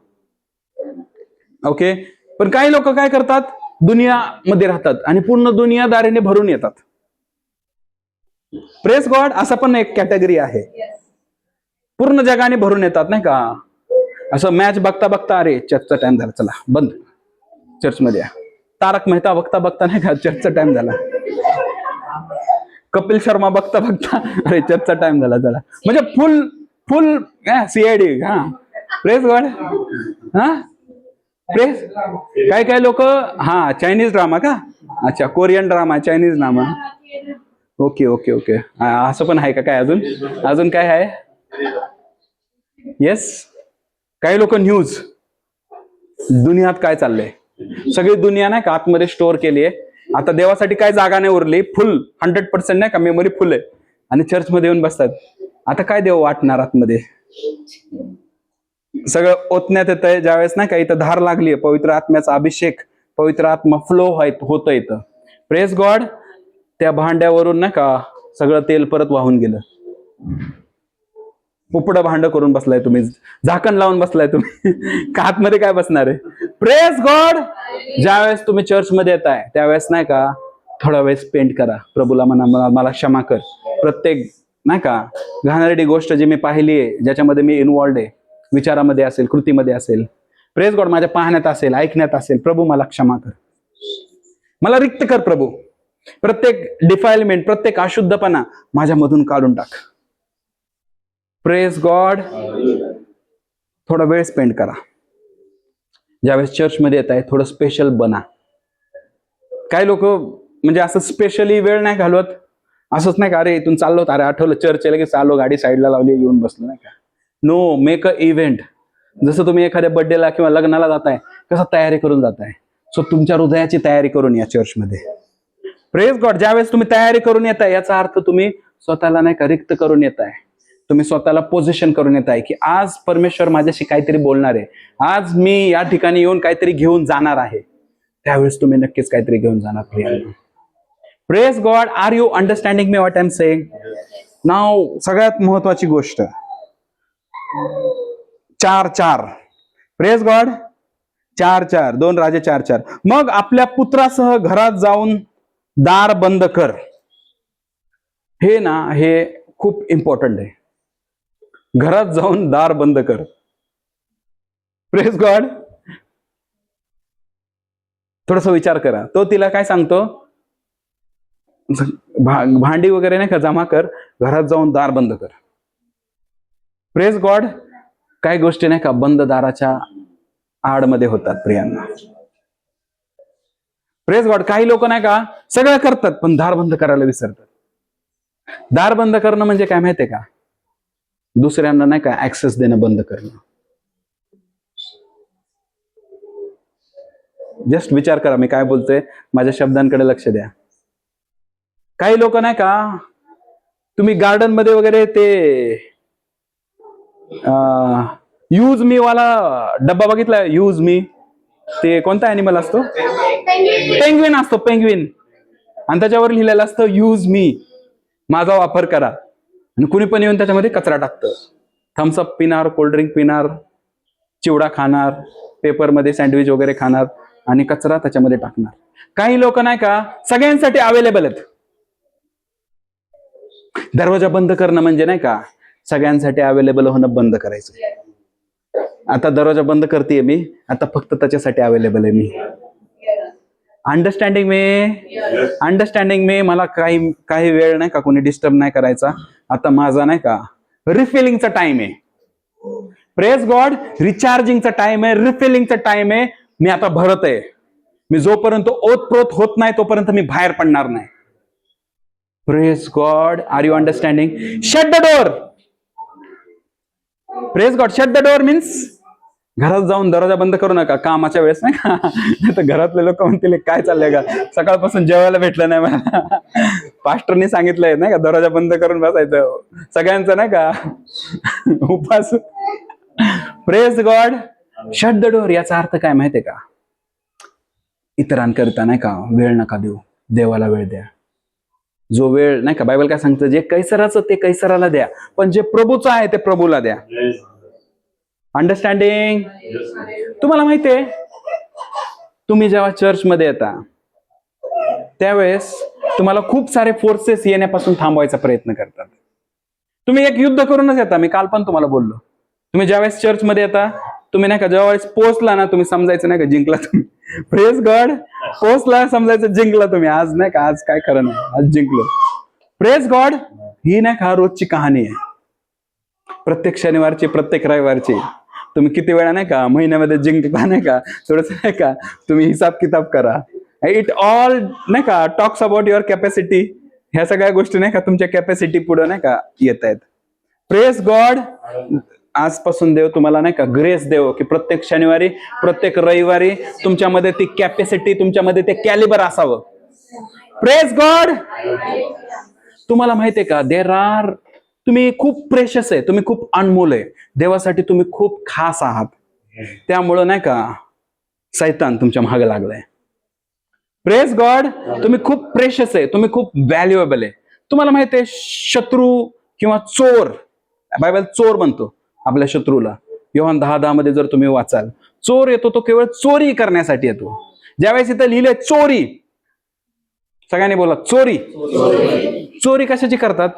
ओके. पण काही लोक काय करतात, दुनियामध्ये राहतात आणि पूर्ण दुनियादारीने भरून येतात. Praise God. असा पण एक कॅटेगरी आहे, पूर्ण जगाने भरून येतात नाही का. असं मॅच बघता बघता अरे चर्चचा टाइम झाला, चला बंद, चर्चमध्ये या. तारक मेहता बघता बघता नाही का चर्चचा टाइम झाला. कपिल शर्मा बघता बघता अरे चर्चचा टाइम झाला, चला. म्हणजे फुल फुल सीआयडी. हा. Praise God. हा. प्रेज. काय लोक, हा चायनीज ड्रामा का, अच्छा Korean drama, Chinese drama. Okay okay okay. असं पण आहे का काय अजून? अजून काय आहे? येस. काही लोक न्यूज, दुनियात काय चाललंय, सगळी दुनिया नाही का आतमध्ये स्टोअर केली आहे. आता देवासाठी काय जागा नाही उरली, फुल 100% नाही का मेमरी फुल आहे, आणि चर्चमध्ये येऊन बसतात. आता काय देव वाटणार आतमध्ये? सगळं ओतण्यात येत आहे. ज्यावेळेस नाही का इथं धार लागली, पवित्र आत्म्याचा अभिषेक, पवित्र आत्मा फ्लो होतं इथं. Praise God. त्या भांड्यावरून नाही का सगळं तेल परत वाहून गेलं. पुपडं भांड करून बसलाय तुम्ही, झाकण लावून बसलाय तुम्ही. का आतमध्ये काय बसणार आहे? Praise God. ज्यावेळेस तुम्ही चर्चमध्ये येताय त्यावेळेस नाही का थोडा वेळ स्पेंड करा. प्रभूला म्हणा, मला क्षमा कर. प्रत्येक नाही का घाणेरडी गोष्ट जी मी पाहिली आहे, ज्याच्यामध्ये मी इन्व्हॉल्ड आहे, विचारामध्ये असेल, कृतीमध्ये असेल, प्रेज गॉड, माझ्या पाहण्यात असेल, ऐकण्यात असेल, प्रभू मला क्षमा कर, मला रिक्त कर प्रभू. प्रत्येक डिफाइलमेंट, प्रत्येक अशुद्धपणा माझ्यामधून काढून टाक. Praise God. थोडा वेळ स्पेंड करा. ज्यावेळेस चर्चमध्ये येत आहे थोडं स्पेशल बना. काही लोक म्हणजे असं स्पेशली वेळ नाही घालवत. असंच नाही का, अरे इथून चाललो, अरे आठवलं चर्च आहे, की चाललो, गाडी साईडला लावली, येऊन बसलो, नाही का. No, make a event. जसं तुम्ही एखाद्या बर्थडेला किंवा लग्नाला जाताय, कसं तयारी करून जाताय, सो तुमच्या हृदयाची तयारी करून या चर्चमध्ये. Praise God. ज्यावेळेस तुम्ही तयारी करून येताय याचा अर्थ तुम्ही स्वतःला नाही का रिक्त करून येताय. तुम्ही स्वतःला पोझिशन करून येताय की आज परमेश्वर माझ्याशी काहीतरी बोलणार आहे, आज मी या ठिकाणी येऊन काहीतरी घेऊन जाणार आहे. त्यावेळेस तुम्ही नक्कीच काहीतरी घेऊन जाणार. Praise God. Are you understanding me what I am saying now? सगळ्यात महत्वाची गोष्ट 4:4. Praise God. 4:4. 2 राजे 4:4. मग आपल्या पुत्रासह घरात जाऊन दार बंद कर. हे ना, हे खूप इम्पॉर्टंट आहे. घरात जाऊन दार बंद कर. Praise God. थोडासा विचार करा. तो तिला काय सांगतो? भांडी वगैरे नाही का जमा कर, घरात जाऊन दार बंद कर. Praise God. काही गोष्टी नाही का बंद दाराच्या आडमध्ये होतात प्रियांना. Praise God. काही लोक नाही का सगळं करतात पण दार बंद करायला विसरतात. दार बंद करणं म्हणजे काय माहितीये का? दुसऱ्यांना नाही का ऍक्सेस देणं बंद करणं. जस्ट विचार करा मी काय बोलतोय, माझ्या शब्दांकडे लक्ष द्या. काही लोक नाही का, तुम्ही गार्डन मध्ये वगैरे ते यूज मी वाला डब्बा बघितला? यूज मी, ते कोणता अॅनिमल असतो? पेंग्विन असतो, पेंग्विन. आणि त्याच्यावर लिहिलेलं असतं यूज मी, माझा वापर करा. आणि कुणी पण येऊन त्याच्यामध्ये कचरा टाकतं. थम्सअप पिणार, कोल्ड्रिंक पिणार, चिवडा खाणार, पेपरमध्ये सँडविच वगैरे खाणार आणि कचरा त्याच्यामध्ये टाकणार. काही लोक नाही का सगळ्यांसाठी अवेलेबल आहेत. दरवाजा बंद करणं म्हणजे नाही का सगळ्यांसाठी अवेलेबल होणं बंद करायचं. आता दरवाजा बंद करतेय मी, आता फक्त त्याच्यासाठी अवेलेबल आहे मी. अंडरस्टँडिंग मे. मला काही वेळ नाही का कोणी डिस्टर्ब नाही करायचा. आता माझा नाही का रिफिलिंगचा टाइम आहे. Praise God. रिचार्जिंगचा टाइम आहे, रिफिलिंगचा टाइम आहे. मी आता भरत आहे. मी जोपर्यंत ओतप्रोत होत नाही तोपर्यंत मी बाहेर पडणार नाही. Praise God. Are you understanding? Shut the door. Praise God. Shut the door means घरात जाऊन दरवाजा बंद करू नका कामाच्या वेळेस, नाही का. तर घरातले लोक म्हणतील काय चाललंय का, सकाळपासून जेवायला भेटलं नाही मला. पास्टरनी सांगितलंय नाही का दरवाजा बंद करून बसायचं, सगळ्यांचं नाही का उपास. Praise God. Shut the door याचा अर्थ काय माहितीये का? इतरांकरिता नाही का वेळ नका देऊ, देवाला वेळ द्या. जो वेळ नाही का बायबल काय सांगतं, जे कैसराचं ते कैसराला द्या, पण जे प्रभूचं आहे ते प्रभूला द्या. अंडरस्टँडिंग? तुम्हाला माहितीये, तुम्ही जेव्हा चर्चमध्ये येता त्यावेळेस तुम्हाला खूप सारे फोर्सेस येण्यापासून थांबवायचा प्रयत्न करतात. तुम्ही एक युद्ध करूनच येता. मी काल पण तुम्हाला बोललो, तुम्ही ज्यावेळेस चर्चमध्ये येता, तुम्ही नाही का ज्यावेळेस पोहोचला ना, तुम्ही समजायचं नाही का जिंकला तुम्ही. Praise God. पोहोचला समजायचं जिंकला तुम्ही. आज नाही का, आज काय खरं नाही, आज जिंकलो. Praise God. ही नाही का रोजची कहाणी आहे, प्रत्येक शनिवारची, प्रत्येक रविवारची. तुम्ही किती वेळा नाही का महिन्यामध्ये जिंकता नाही का, थोडस नाही का तुम्ही हिसाब किताब करा. इट ऑल नाही का टॉक्स अबाउट युअर कॅपॅसिटी. ह्या सगळ्या गोष्टी नाही का तुमच्या कॅपॅसिटी पुढे नाही का येत आहेत. Praise God. आजपासून देव तुम्हाला नाही का ग्रेस देव की प्रत्येक शनिवारी प्रत्येक रविवारी तुमच्यामध्ये ती कॅपॅसिटी तुमच्यामध्ये ते कॅलिबर असावं. Praise God. तुम्हाला माहितीये का तुम्ही खूप प्रेशस आहे, तुम्ही खूप अनमोल आहे देवासाठी, तुम्ही खूप खास आहात. त्यामुळं नाही का सैतान तुमच्या मागे लागलाय. Praise God. तुम्ही खूप प्रेशस आहे, तुम्ही खूप व्हॅल्युएबल आहे. तुम्हाला माहिती आहे शत्रू किंवा चोर, बायबल चोर म्हणतो आपल्या शत्रूला. योहान 10:10 मध्ये जर तुम्ही वाचाल, चोर येतो तो केवळ चोरी करण्यासाठी येतो. ज्यावेळेस इथं लिहिलंय चोरी, सगळ्यांनी बोला चोरी. चोरी कशाची करतात?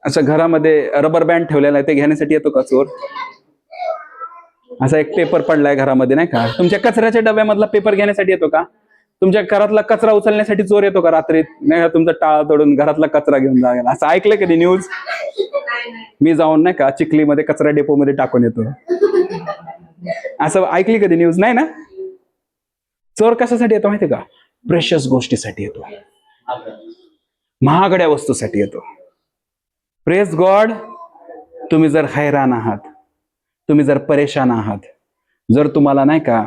असं घरामध्ये रबर बँड ठेवलेला आहे ते घेण्यासाठी येतो का चोर? असा एक पेपर पडलाय घरामध्ये नाही का, तुमच्या कचऱ्याच्या डब्यामधला पेपर घेण्यासाठी येतो का? तुमच्या घरातला कचरा उचलण्यासाठी चोर येतो का रात्रीत? नाही, तुमचा टाळा तोडून घरातला कचरा घेऊन जायला. असं ऐकलंय कधी न्यूज? मी जाऊन नाही का चिखलीमध्ये कचरा डेपो मध्ये टाकून येतो, असं ऐकली कधी न्यूज? नाही ना. चोर कशासाठी येतो माहितीये का? प्रेशस गोष्टीसाठी येतो, महागड्या वस्तूसाठी येतो. Praise God. तुम्ही जर हैराण आहात, तुम्ही जर परेशान आहात, जर तुम्हाला नाही का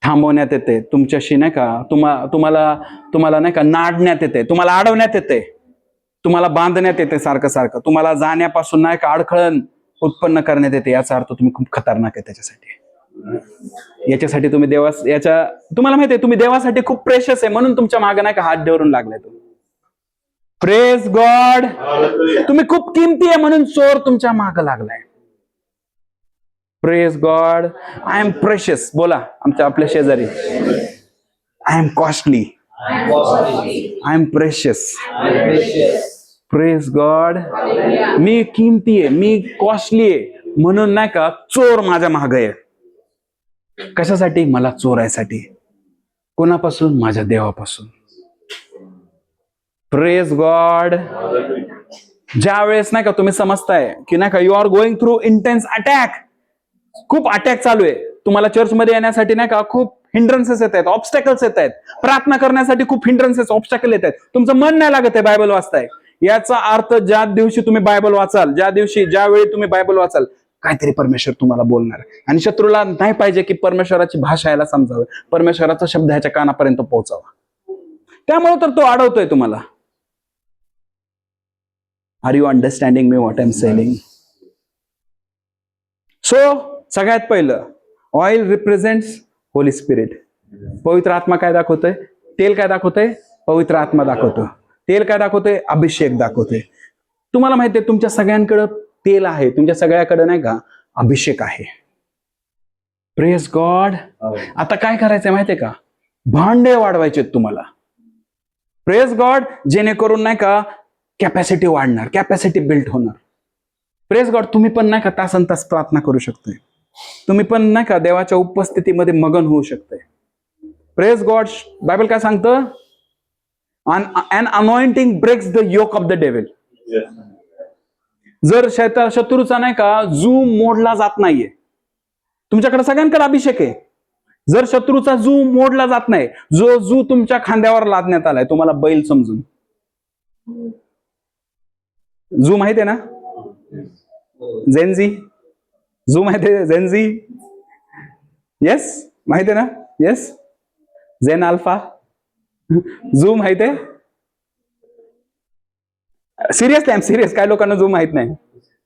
थांबवण्यात येते, तुमच्याशी नाही का तुम्हाला नाही का नाडण्यात येते, तुम्हाला अडवण्यात येते, तुम्हाला बांधण्यात येते सारखं सारखं, तुम्हाला जाण्यापासून नाही का अडखळण उत्पन्न करण्यात येते, याचा अर्थ तुम्ही खूप खतरनाक आहे त्याच्यासाठी. याच्यासाठी तुम्ही तुम्हाला माहिती आहे तुम्ही देवासाठी खूप प्रेशस आहे, म्हणून तुमच्या मागे नाही का हात धरून लागलाय तुम्ही. Praise God. तुम्ही खूप किमती आहे म्हणून चोर तुमच्या मागे लागलाय. Praise God. I am precious. बोला आपल्या शेजारी. I am costly. I am precious. Praise God. मी किमती आहे, मी कॉस्टली आहे म्हणून नाही का चोर माझ्या मागे आहे. कशासाठी? मला चोरायसाठी. कोणापासून? माझ्या देवापासून. Praise God. ज्या वेळेस नाही का तुम्ही समजताय की नाही का you are going through intense attack, खूप अटॅक चालू आहे, तुम्हाला चर्चमध्ये येण्यासाठी नाही का खूप हिंड्रन्सेस येत आहेत, ऑब्स्टॅकल्स येत आहेत, प्रार्थना करण्यासाठी खूप हिंड्रन्सेस ऑब्स्टॅकल येत आहेत, तुमचं मन नाही लागत आहे बायबल वाचताय. याचा अर्थ ज्या दिवशी तुम्ही बायबल वाचाल, ज्यावेळी तुम्ही बायबल वाचाल, काहीतरी परमेश्वर तुम्हाला बोलणार. आणि शत्रूला नाही पाहिजे की परमेश्वराची भाषा याला समजावं, परमेश्वराचा शब्द ह्याच्या कानापर्यंत पोहोचावा. त्यामुळे तर तो अडवतोय तुम्हाला. Are you understanding me what I am selling? So सगळ्यात पहिलं, ऑइल रिप्रेझेंट्स होली स्पिरिट. पवित्र आत्मा काय दाखवतोय? तेल काय दाखवतोय? पवित्र आत्मा दाखवतो. तेल काय दाखवतोय? अभिषेक दाखवतोय. तुम्हाला माहितीये तुमच्या सगळ्यांकडे तेल आहे, तुमच्या सगळ्याकडे नाही का अभिषेक आहे. Praise God. आता काय करायचंय माहितीये का? भांडे वाढवायचे तुम्हाला. Praise God. जेणेकरून नाही का कॅपॅसिटी वाढणार, कॅपॅसिटी बिल्ड होणार. Praise God. तुम्ही पण नाही का तासन तास प्रार्थना करू शकताय, तुम्ही पण नाही का देवाच्या उपस्थितीमध्ये मगन होऊ शकताय. Praise God. बायबल काय सांगतं? an anointing breaks the yoke of the devil. जर शत्रूचा नाही का जू मोडला जात नाहीये, तुमच्याकडे सगळ्यांकडे अभिषेक आहे, जर शत्रूचा जू मोडला जात नाही, जो जू तुमच्या खांद्यावर लादण्यात आलाय, तुम्हाला बैल समजून. जू माहिती आहे ना? झेनझी. जू माहिती आहे? झेनझी. येस माहिती आहे ना? येस. Zen alpha. झू माहिती आहे? Seriously, I am serious. काय लोकांना झू माहित नाही.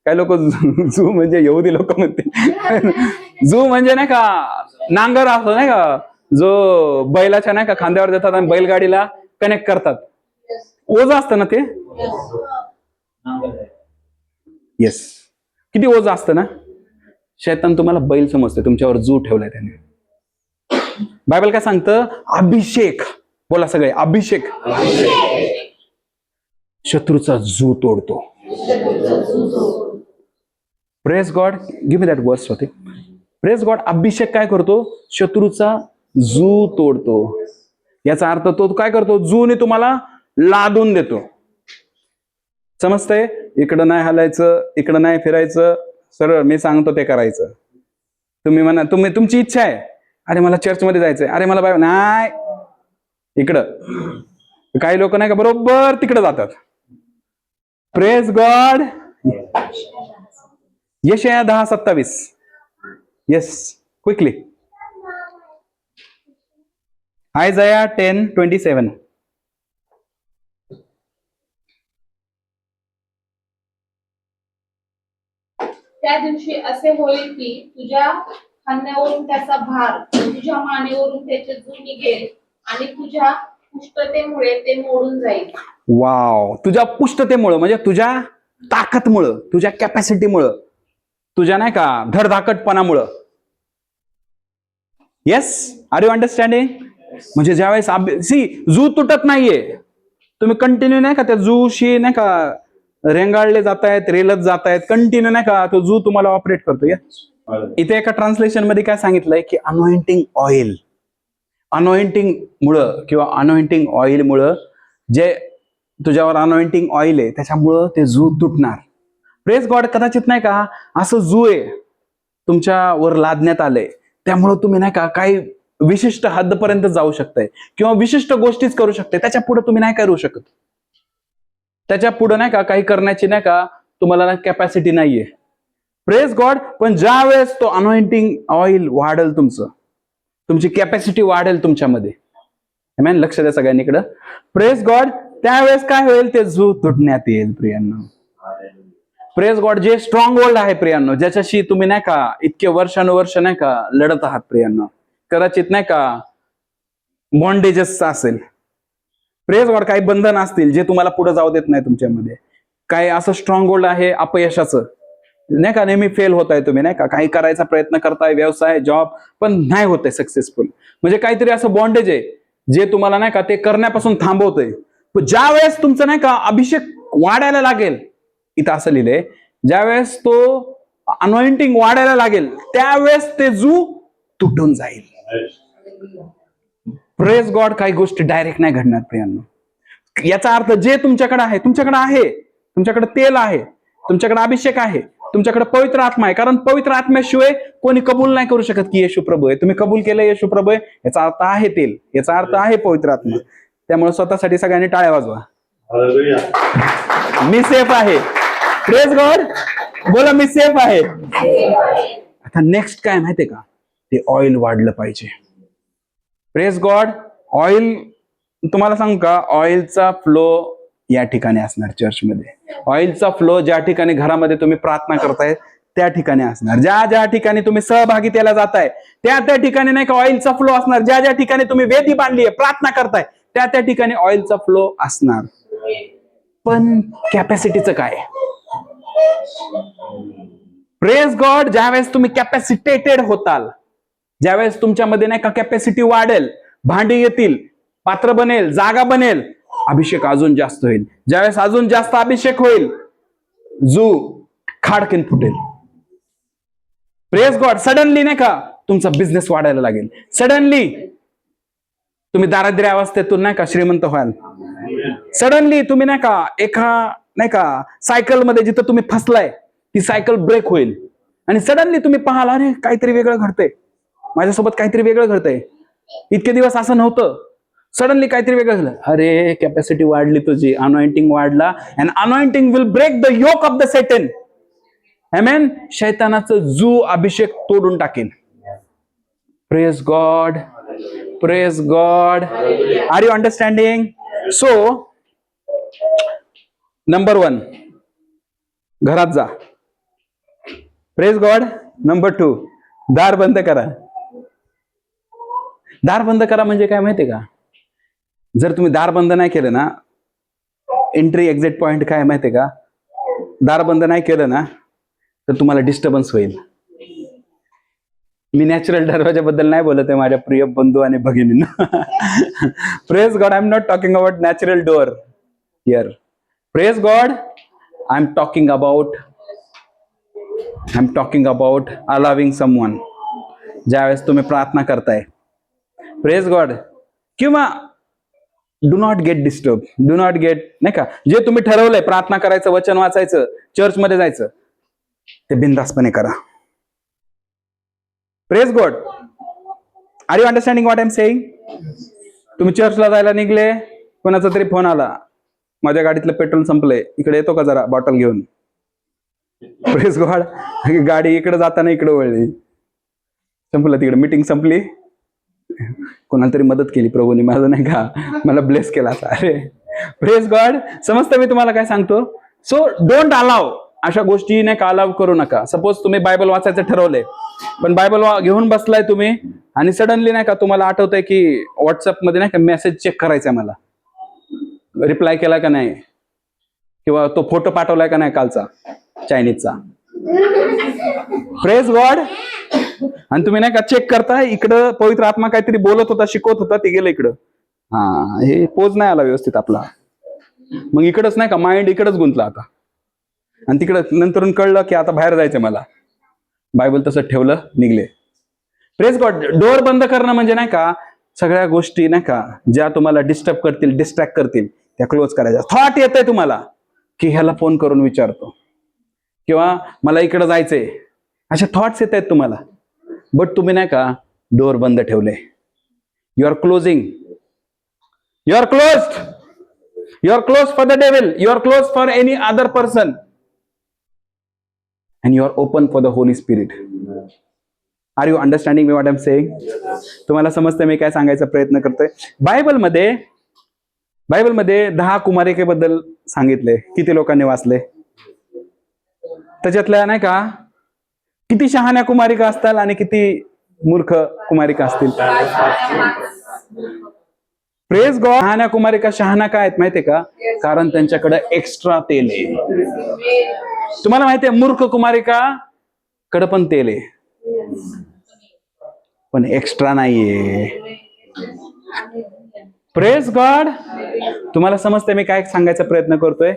काय लोक झू म्हणजे यहुदी लोक म्हणते. झू म्हणजे नाही का नांगर असतो नाही का, जो बैलाच्या नाही का खांद्यावर देतात आणि बैलगाडीला कनेक्ट करतात. ओझ असतं ना ते. येस. किती ओझ असतं ना. शैतान तुम्हाला बैल समजते, तुमच्यावर जू ठेवलाय त्याने. बायबल काय सांगतं? अभिषेक. बोला सगळे, अभिषेक शत्रूचा जू तोडतो. Praise God. Give me that वर्स होते. Praise God. अभिषेक काय करतो? शत्रूचा जू तोडतो. याचा अर्थ तो काय करतो? जूने तुम्हाला लादून देतो. समजतंय? इकडं नाही हलायचं, इकडं नाही फिरायचं, सरळ मी सांगतो ते करायचं. तुम्ही म्हणा, तुमची इच्छा आहे, अरे मला चर्चमध्ये जायचंय, अरे मला बाय नाही, इकडं काही लोक नाही का बरोबर तिकडे जातात. Praise God. यशाया 10:27. Yes, quickly. आयजाया 10:27. त्या दिवशी असे होईल की तुझ्या खांद्यावरून त्याचा भार, तुझ्या मानेवरून त्याचे जू निघेल आणि तुझ्या पुष्टतेमुळे ते मोडून जाईल. वाव. तुझ्या पुष्टतेमुळं म्हणजे तुझ्या ताकदमुळं, तुझ्या कॅपॅसिटीमुळं, तुझ्या नाही का धडधाकटपणामुळं. Yes, are you understanding? म्हणजे ज्यावेळेस जू तुटत नाहीये, तुम्ही कंटिन्यू नाही का त्या जूशी नाही का रेंगाळले जातायत, रेलत जातायत, कंटिन्यू नाही का तो जू तुम्हाला ऑपरेट करतो. इथे एका ट्रान्सलेशन मध्ये काय सांगितलंय की अनॉइंटिंग ऑइल, अनॉइंटिंग मुळे किंवा अनॉइंटिंग ऑइल मुळे, जे तुझ्यावर अनॉइंटिंग ऑइल आहे त्याच्यामुळं ते जू तुटणार. Praise God. कदाचित नाही का असं जू आहे तुमच्यावर लादण्यात आलंय, त्यामुळं तुम्ही नाही का काही विशिष्ट हद्दपर्यंत जाऊ शकताय किंवा विशिष्ट गोष्टीच करू शकते, त्याच्या पुढे तुम्ही नाही करू शकत. त्याच्या पुढे नाही का काही करण्याची नाही का तुम्हाला कॅपॅसिटी नाहीये. Praise God. पण ज्या वेळेस तो अनॉइंटिंग ऑइल वाढेल, तुमची कॅपॅसिटी वाढेल तुमच्यामध्ये, आमेन. लक्ष द्या सगळ्यांनीकडं. Praise God. त्यावेळेस काय होईल, ते जू तुटण्यात येईल प्रियांनो. Praise God. जे स्ट्रॉंग होल्ड आहे प्रियांनो, ज्याच्याशी तुम्ही नाही का इतके वर्षानुवर्ष नाही का लढत आहात प्रियांनो, कदाचित नाही का बॉन्डेजेस असेल. Praise God. काही बंधन असतील जे तुम्हाला पुढे जाऊ देत नाही तुमच्यामध्ये. काही असं स्ट्रॉंग होल्ड आहे अपयशाचं, नाही का नेहमी फेल होताय तुम्ही, नाही का काही करायचा प्रयत्न करताय, व्यवसाय, जॉब, पण नाही होतंय सक्सेसफुल. म्हणजे काहीतरी असं बॉन्डेज आहे जे तुम्हाला नाही का ते करण्यापासून थांबवतंय. ज्या वेळेस तुमचं नाही का अभिषेक वाढायला लागेल, इथं असं लिहिलंय, ज्यावेळेस तो अनॉइंटिंग वाढायला लागेल त्यावेळेस ते जू तुटून जाईल. Praise God. काही गोष्टी डायरेक्ट नाही घडणार प्रियांनो. याचा अर्थ जे तुमच्याकडे आहे, तुमच्याकडे तेल आहे, तुमच्याकडे अभिषेक आहे, तुमच्याकडे पवित्र आत्मा आहे. कारण पवित्र आत्म्याशिवाय कोणी कबूल नाही करू शकत की येशू प्रभू आहे. तुम्ही कबूल केलं येशू प्रभू आहे, याचा अर्थ आहे तेल, याचा अर्थ आहे पवित्र आत्मा. त्यामुळे स्वतःसाठी सगळ्यांनी टाळ्या वाजवा. मी सेफ आहे. Praise God. बोला, मी सेफ आहे. आता नेक्स्ट काय माहितीये का, ते ऑइल वाढलं पाहिजे. Praise God. ऑइल, तुम्हाला सांगू का, ऑइलचा फ्लो या ठिकाणी असणार चर्चमध्ये. ऑइलचा फ्लो ज्या ठिकाणी घरामध्ये तुम्ही प्रार्थना करताय त्या ठिकाणी असणार. ज्या ठिकाणी तुम्ही सहभागितेला जाताय त्या ठिकाणी नाही का ऑइलचा फ्लो असणार. ज्या ठिकाणी तुम्ही वेदी बांधली आहे, प्रार्थना करताय त्या ठिकाणी ऑइलचा फ्लो असणार. पण कॅपॅसिटीचं काय? Praise God. ज्यावेळेस तुम्ही कॅपॅसिटेटेड होताल, ज्यावेळेस तुमच्यामध्ये नाही का कॅपॅसिटी वाढेल, भांडी येतील, पात्र बनेल, जागा बनेल, अभिषेक अजून जास्त होईल. ज्यावेळेस अजून जास्त अभिषेक होईल, जू खाडकीन फुटेल. Praise God. सडनली नाही का तुमचा बिझनेस वाढायला लागेल. सडनली तुम्ही दारिद्र्य अवस्थेतून नाही का श्रीमंत व्हाल. सडनली तुम्ही नाही का एका नाही का सायकल मध्ये जिथं तुम्ही फसलाय ती सायकल ब्रेक होईल आणि सडनली तुम्ही पाहाल, अरे काहीतरी वेगळं घडतंय, माझ्यासोबत काहीतरी वेगळं घडतंय, इतके दिवस असं नव्हतं, सडनली काहीतरी वेगळं झालं. अरे कॅपॅसिटी वाढली तुझी, अनॉइंटिंग वाढला. And anointing will break the yoke of the Satan. आमेन. शैतानाचं जू अभिषेक तोडून टाकेल. Praise God. Praise God. Are you understanding? So number 1, घरात जा. Praise God. नंबर 2, दार बंद करा. दार बंद करा म्हणजे काय माहितीये का, जर तुम्ही दार बंद नाही केलं ना, एंट्री एक्झिट पॉइंट काय माहितीये का, दार बंद नाही केलं ना तर तुम्हाला डिस्टर्बन्स होईल. मी नॅचरल दरवाजाबद्दल नाही बोलत आहे माझ्या प्रिय बंधू आणि भगिनींना. Praise God. I am not talking about natural door here. Praise God. I am talking about allowing someone. ज्यावेळेस तुम्ही प्रार्थना करताय, प्रेज गॉड, किंवा do not get disturb, do not gate नाही का, जे तुम्ही ठरवलंय प्रार्थना करायचं, वचन वाचायचं, चर्चमध्ये जायचं, ते बिनधास्तपणे करा. Praise God. Are you understanding what I am saying? तुम्ही चर्चला जायला निघले, कोणाचा तरी फोन आला, माझ्या गाडीतलं पेट्रोल संपलंय, इकडे येतो का जरा बॉटल घेऊन. Press God. गाडी इकडे जाताना इकडे वळली, संपलं तिकडे, मीटिंग संपली. कोणाला तरी मदत केली प्रभूने, माझं नाही का, मला ब्लेस केला. अरे प्रेस गॉड. समजतं मी तुम्हाला काय सांगतो. सो डोंट अलाव, अशा गोष्टी नाही का अलाव करू नका. सपोज तुम्ही बायबल वाचायचं ठरवलंय, पण बायबल घेऊन बसलाय तुम्ही, आणि सडनली नाही का तुम्हाला आठवतंय की व्हॉट्सअप मध्ये नाही का मेसेज चेक करायचा, मला रिप्लाय केला का नाही, किंवा तो फोटो पाठवलाय का नाही कालचा चायनीजचा. Praise God. आणि तुम्ही नाही का चेक करताय, इकडं पवित्र आत्मा काहीतरी बोलत होता, शिकवत होता, ते गेलं इकडं. हे पोज नाही आला व्यवस्थित आपला. मग इकडंच नाही का माइंड इकडंच गुंतला आता, आणि तिकडं नंतर कळलं की आता बाहेर जायचं मला. बायबल तसं ठेवलं, निघले. Praise God. डोअर बंद करणं म्हणजे नाही का सगळ्या गोष्टी नाही का ज्या तुम्हाला डिस्टर्ब करतील, डिस्ट्रॅक्ट करतील, त्या क्लोज करायच्या. थॉट येत आहे तुम्हाला की ह्याला फोन करून विचारतो, किंवा मला इकडं जायचंय, असे थॉट्स येत आहेत तुम्हाला, बट तुम्ही नाही का डोअर बंद ठेवले. You are closing, you are closed, you are close for the devil, you are close for any other person, and you are open for the holy spirit. Are you understanding me what I am saying? तुम्हाला समजतं मी काय सांगायचा प्रयत्न करतोय? बायबलमध्ये 10 कुमारिकेबद्दल सांगितले. किती लोकांनी वाचले? त्याच्यातल्या नाही का किती शहाण्या कुमारिका असतात आणि किती मूर्ख कुमारिका असतील? Praise God. शहाण्या कुमारिका शहाण्या काय आहेत माहितीये का? कारण त्यांच्याकडे एक्स्ट्रा तेल आहे. तुम्हाला माहितीये मूर्ख कुमारिका कडे पण तेल आहे, पण एक्स्ट्रा नाहीये. Praise God. तुम्हाला समजतंय मी काय सांगायचा प्रयत्न करतोय?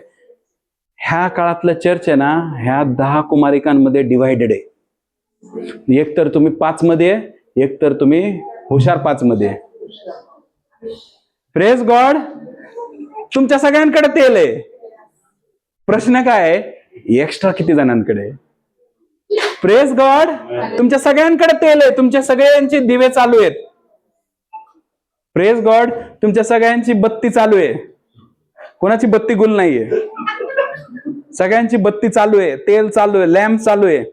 ह्या काळातलं चर्च आहे ना, ह्या 10 कुमारिकांमध्ये डिवाइडेड आहे. एक तर तुम्ही 5 मध्ये, एक तर तुम्ही हुशार 5 मध्ये. Praise God. तुमच्या सगळ्यांकडे तेल आहे. प्रश्न काय आहे? एक्स्ट्रा किती जणांकडे? Praise God. तुमच्या सगळ्यांकडे तेल आहे, तुमच्या सगळ्यांचे दिवे चालू आहेत. Praise God. तुमच्या सगळ्यांची बत्ती चालू आहे. कोणाची बत्ती गुल नाहीये, सगळ्यांची बत्ती चालू आहे, तेल चालू आहे, लॅम्प चालू आहे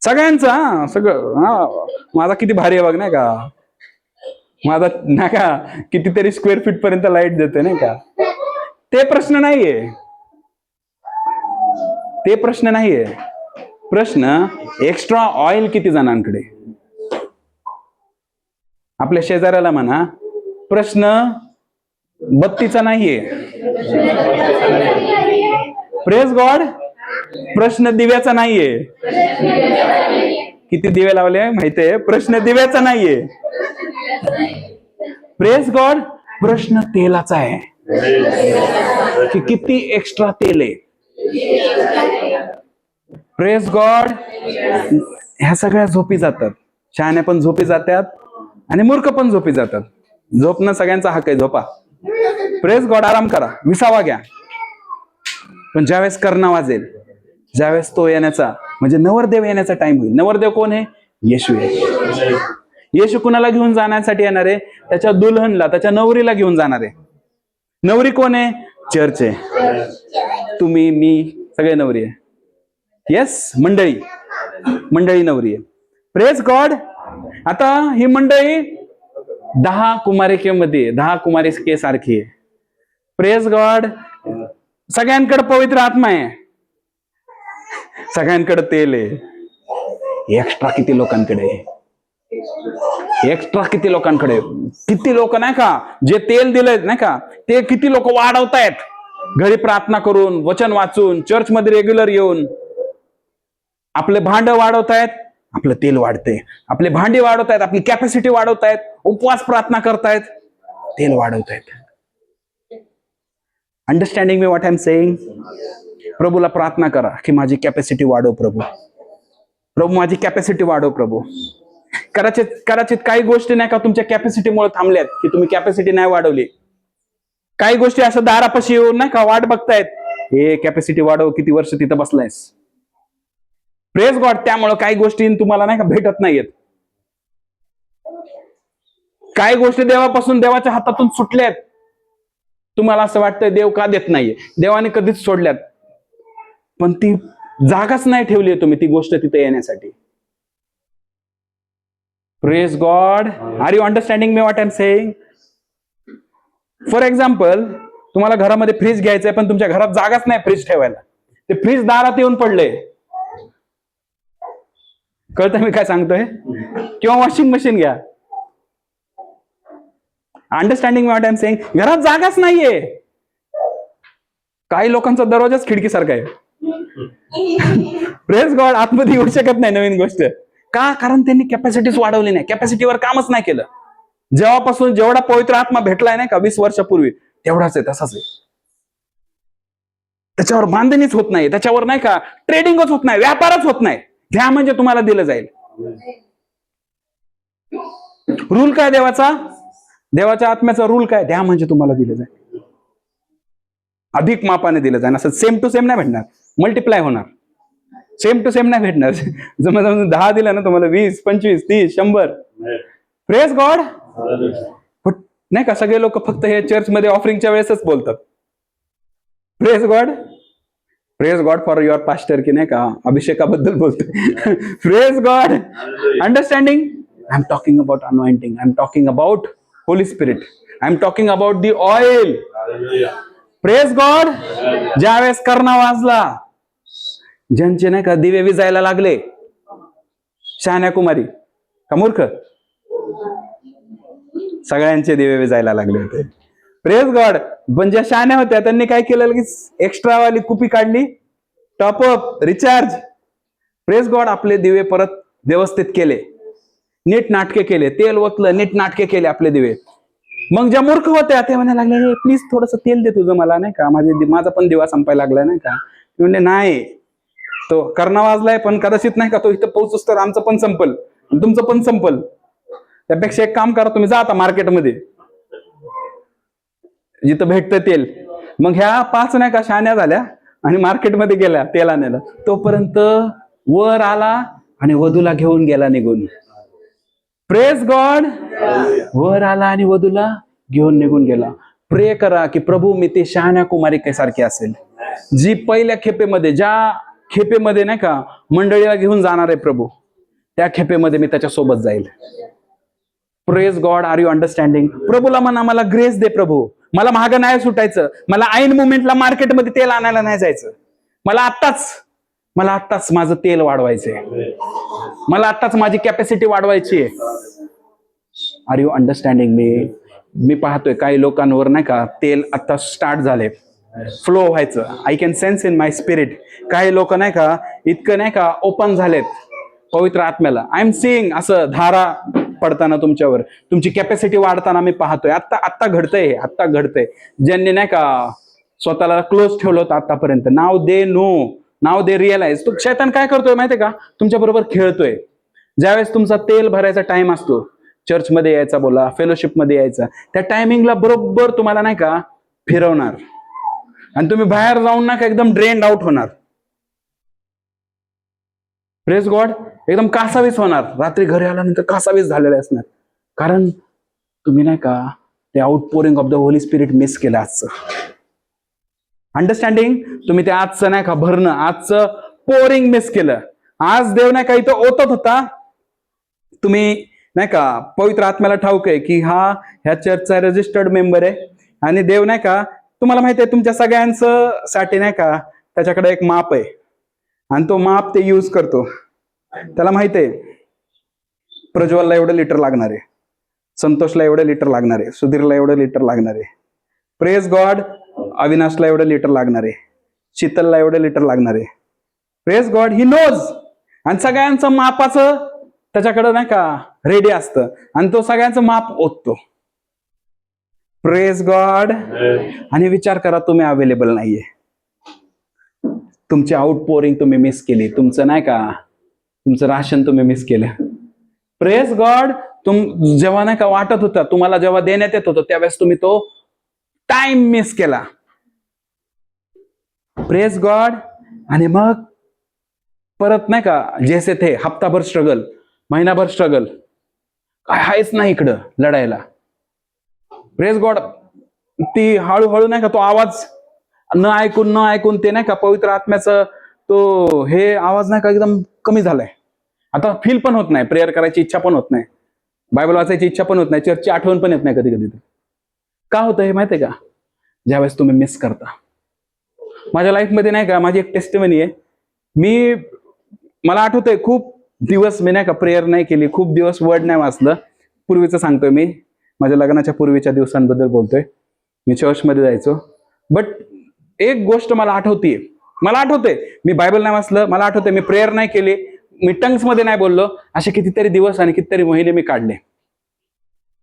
सगळ्यांचा. सगळं माझा किती भारी आहे बघ नाही का, माझा नाही का कितीतरी स्क्वेअर फीट पर्यंत लाईट देते नाही का. ते प्रश्न नाहीये, ते प्रश्न नाहीये. प्रश्न एक्स्ट्रा ऑइल किती जणांकडे? आपल्या शेजाऱ्याला म्हणा, प्रश्न बत्तीचा नाहीये. Praise God. प्रश्न दिव्याचा नाहीये. किती दिवे लावले माहितीये? प्रश्न दिव्याचा नाहीये. Praise God. प्रश्न तेलाचा आहे की किती एक्स्ट्रा तेल आहे. Praise God. ह्या सगळ्या झोपी जातात. शहाण्या पण झोपी जातात आणि मूर्ख पण झोपी जातात. झोपणं सगळ्यांचा हक्क आहे, झोपा. Praise God. आराम करा, विसावा घ्या. पण ज्यावेळेस करणा वाजेल, ज्यावेळेस तो येण्याचा म्हणजे नवरदेव येण्याचा टाइम होईल. नवरदेव कोण आहे? येशू आहे. येशू कुणाला घेऊन जाण्यासाठी येणार आहे? त्याच्या दुल्हनला, त्याच्या नवरीला घेऊन जाणार आहे. नवरी कोण आहे? चर्च आहे. तुम्ही, मी, सगळे नवरी आहे. येस, मंडळी नवरी आहे. Praise God. आता ही मंडळी 10 कुमारिकेमध्ये 10 कुमारिकेसारखी आहे. Praise God. सगळ्यांकडे पवित्र आत्मा आहे, सगळ्यांकडे तेल आहे. एक्स्ट्रा किती लोकांकडे? एक्स्ट्रा किती लोकांकडे? किती लोक नाही का जे तेल दिलंय नाही का, ते किती लोक वाढवतायत घरी प्रार्थना करून, वचन वाचून, चर्च मध्ये रेग्युलर येऊन. आपले भांड वाढवतायत, आपलं तेल वाढतंय. आपले भांडी वाढवतायत, आपली कॅपॅसिटी वाढवतायत, उपवास प्रार्थना करतायत, तेल वाढवतायत. Understanding me what I am saying? प्रभूला प्रार्थना करा की माझी कॅपॅसिटी वाढव प्रभू. प्रभू माझी कॅपॅसिटी वाढव प्रभू. कदाचित काही गोष्टी नाही का तुमच्या कॅपॅसिटीमुळे थांबल्यात की तुम्ही कॅपॅसिटी नाही वाढवली. काही गोष्टी असं दारापाशी येऊन नाही का वाट बघतायत, हे कॅपॅसिटी वाढव, किती वर्ष तिथं बसलायस. Praise God. त्यामुळे काही गोष्टी तुम्हाला नाही का भेटत नाहीयेत. काही गोष्टी देवापासून, देवाच्या हातातून सुटल्यात. तुम्हाला असं वाटतंय देव का देत नाहीये, देवाने कधीच सोडल्यात, पण ती जागाच नाही ठेवली तुम्ही ती गोष्ट तिथे येण्यासाठी. Praise God. Are you understanding me what I am saying? For example, तुम्हाला घरामध्ये फ्रीज घ्यायचंय पण तुमच्या घरात जागाच नाही फ्रीज ठेवायला, ते फ्रीज दारात येऊन पडले. कळतं मी काय सांगतोय? किंवा वॉशिंग मशीन घ्या. Understanding what I am saying? घरात जागाच नाहीये. काही लोकांचा दरवाजाच खिडकीसारखा आहे. Praise God. आतमध्ये येऊ शकत नाही नवीन गोष्ट. का? कारण त्यांनी कॅपॅसिटीच वाढवली नाही, कॅपॅसिटीवर कामच नाही केलं. जेव्हापासून जेवढा पवित्र आत्मा भेटलाय नाही का 20 वर्षापूर्वी, तेवढाच आहे, तसाच आहे. त्याच्यावर बांधणीच होत नाही, त्याच्यावर नाही का ट्रेडिंगच होत नाही, व्यापारच होत नाही. घ्या म्हणजे तुम्हाला दिलं जाईल. रूल काय देवाचा? देवाच्या आत्म्याचा रूल काय? द्या म्हणजे तुम्हाला दिलं जाईल. अधिक मापाने दिलं जाईल. असं सेम टू सेम नाही भेटणार, मल्टिप्लाय होणार. सेम टू सेम नाही भेटणार. जमा 10 दिला ना तुम्हाला 20, 25, 30, 100. Praise God. नाही का सगळे लोक फक्त हे चर्चमध्ये ऑफरिंगच्या वेळेसच बोलतात. Praise God. Praise God for your pastor, की नाही का अभिषेकाबद्दल बोलतोय. Praise God. Understanding? I am talking about anointing. I am talking about Holy spirit. I am talking about the oil. Praise God. ज्यावेळेस कर्णा वाजला, ज्यांचे नाही का दिवे विजायला लागले, शहाण्या कुमारी का मूर्ख, सगळ्यांचे दिवे विजायला लागले होते. Praise God. पण ज्या शहाण्या होत्या त्यांनी काय केलं, लगेच एक्स्ट्रा वाली कुपी काढली, टॉपअप, रिचार्ज. Praise God. आपले दिवे परत व्यवस्थित केले, नीट नाटके केले, तेल ओतलं, नीट नाटके केले आपले दिवे. मग ज्या मूर्ख होत्या ते म्हणायला लागले, प्लीज थोडस तेल दे तुझं मला, नाही का माझा पण दिवा संपायला लागलाय, नाही का. म्हणजे नाही, तो कर्णा वाजलाय पण कदाचित नाही का तो इथं पोहोचूस तर आमचं पण संपल, तुमचं पण संपल. त्यापेक्षा एक काम करा, तुम्ही जा आता मार्केटमध्ये जिथं भेटतं तेल. मग ह्या 5 नाही का शहाण्या झाल्या आणि मार्केटमध्ये गेल्या तेल आणायला. तोपर्यंत वर आला आणि वधूला घेऊन गेला निघून. Praise God. वर आला आणि वधूला घेऊन निघून गेला. प्रे करा की प्रभू मी ते शहाण्या कुमारी सारखी असेल, जी पहिल्या खेपेमध्ये, ज्या खेपेमध्ये नाही का मंडळीला घेऊन जाणार आहे प्रभू, त्या खेपेमध्ये मी त्याच्यासोबत जाईल. Praise God. Are you understanding? प्रभूला म्हणा, मला ग्रेस दे प्रभू, मला मागं नाही सुटायचं, मला ऐन मुमेंटला मार्केटमध्ये तेल आणायला नाही जायचं, मला आत्ताच माझं तेल वाढवायचंय, मला आत्ताच माझी कॅपॅसिटी वाढवायची आहे. आर यू अंडरस्टँडिंग मी? मी पाहतोय काही लोकांवर नाही का तेल आता स्टार्ट झाले, फ्लो व्हायचं. I can sense in my spirit. काही लोक नाही का इतकं नाही का ओपन झालेत पवित्र आत्म्याला. आय एम सीइंग असं धारा पडताना तुमच्यावर, तुमची कॅपॅसिटी वाढताना मी पाहतोय. आत्ता घडतंय. ज्यांनी नाही का स्वतःला क्लोज ठेवलं होतं आतापर्यंत, नाव दे रिअलाइज. तो शैतान काय करतोय माहितीये का? तुमच्या बरोबर खेळतोय. ज्यावेळेस तुमचा तेल भरायचा टाइम असतो, चर्चमध्ये यायचा बोला, फेलोशिपमध्ये यायचा, त्या टायमिंगला बरोबर तुम्हाला नाही का फिरवणार आणि तुम्ही बाहेर जाऊन ना का एकदम ड्रेन्ड आउट होणार. Praise God. एकदम कासावीस होणार. रात्री घरी आल्यानंतर कासावीस झालेले असणार, कारण तुम्ही नाही का ते outpouring of the holy spirit miss केलं आजचं. अंडरस्टँडिंग? तुम्ही ते आजचं नाही का भरणं, आजचं पोरिंग मिस केलं. आज देव नाही का इथं ओतत होता, तुम्ही नाही का पवित्र आत्म्याला ठाऊक आहे की ह्या चर्चचा रजिस्टर्ड मेंबर आहे, आणि देव नाही का तुम्हाला माहिती आहे तुमच्या सगळ्यांचं साठी नाही का त्याच्याकडे एक माप आहे, आणि तो माप ते यूज करतो. त्याला माहित आहे प्रज्वलला एवढं लिटर लागणार आहे, संतोषला एवढं लिटर लागणार आहे, सुधीरला एवढं लिटर लागणार आहे, प्रेज गॉड, अविनाशला एवढं लिटर लागणार आहे, शीतलला एवढं लिटर लागणार आहे. Praise God. He knows. आणि सगळ्यांचं मापाचं त्याच्याकडं नाही का रेडी असतं, आणि तो सगळ्यांचं माप ओततो. Praise God. आणि विचार करा, तुम्ही अवेलेबल नाहीये, तुमची आउटपोरिंग तुम्ही मिस केली, तुमचं नाही का तुमचं राशन तुम्ही मिस केलं. Praise God. जेव्हा नाही का वाटत होतं तुम्हाला, जेव्हा देण्यात येत होतं त्यावेळेस तुम्ही तो टाइम मिस केला. Praise God. आणि मग परत नाही का जैसे थे हप्ताभर स्ट्रगल, महिनाभर स्ट्रगल, काय आहेच नाही इकडं लढायला. Praise God. ती हळूहळू नाही का तो आवाज न ऐकून ते नाही का पवित्र आत्म्याचं तो हे आवाज नाही का एकदम कमी झालाय. आता फील पण होत नाही, प्रेयर करायची इच्छा पण होत नाही, बायबल वाचायची इच्छा पण होत नाही, चर्चची आठवण पण येत नाही कधी कधी. का होतं हे माहितीये का? ज्यावेळेस तुम्ही मिस करता. माझ्या लाईफमध्ये नाही का माझी एक टेस्टिमनी आहे. मला आठवतंय खूप दिवस मी नाही का प्रेयर नाही केली, खूप दिवस वर्ड नाही वाचलं. पूर्वीचं सांगतोय मी, माझ्या लग्नाच्या पूर्वीच्या दिवसांबद्दल बोलतोय. मी चर्चमध्ये जायचो, बट एक गोष्ट मला आठवते मी बायबल नाही वाचलं, मला आठवते मी प्रेयर नाही केली, मी टंग्स मध्ये नाही बोललो, असे कितीतरी दिवस आणि कितीतरी महिने मी काढले.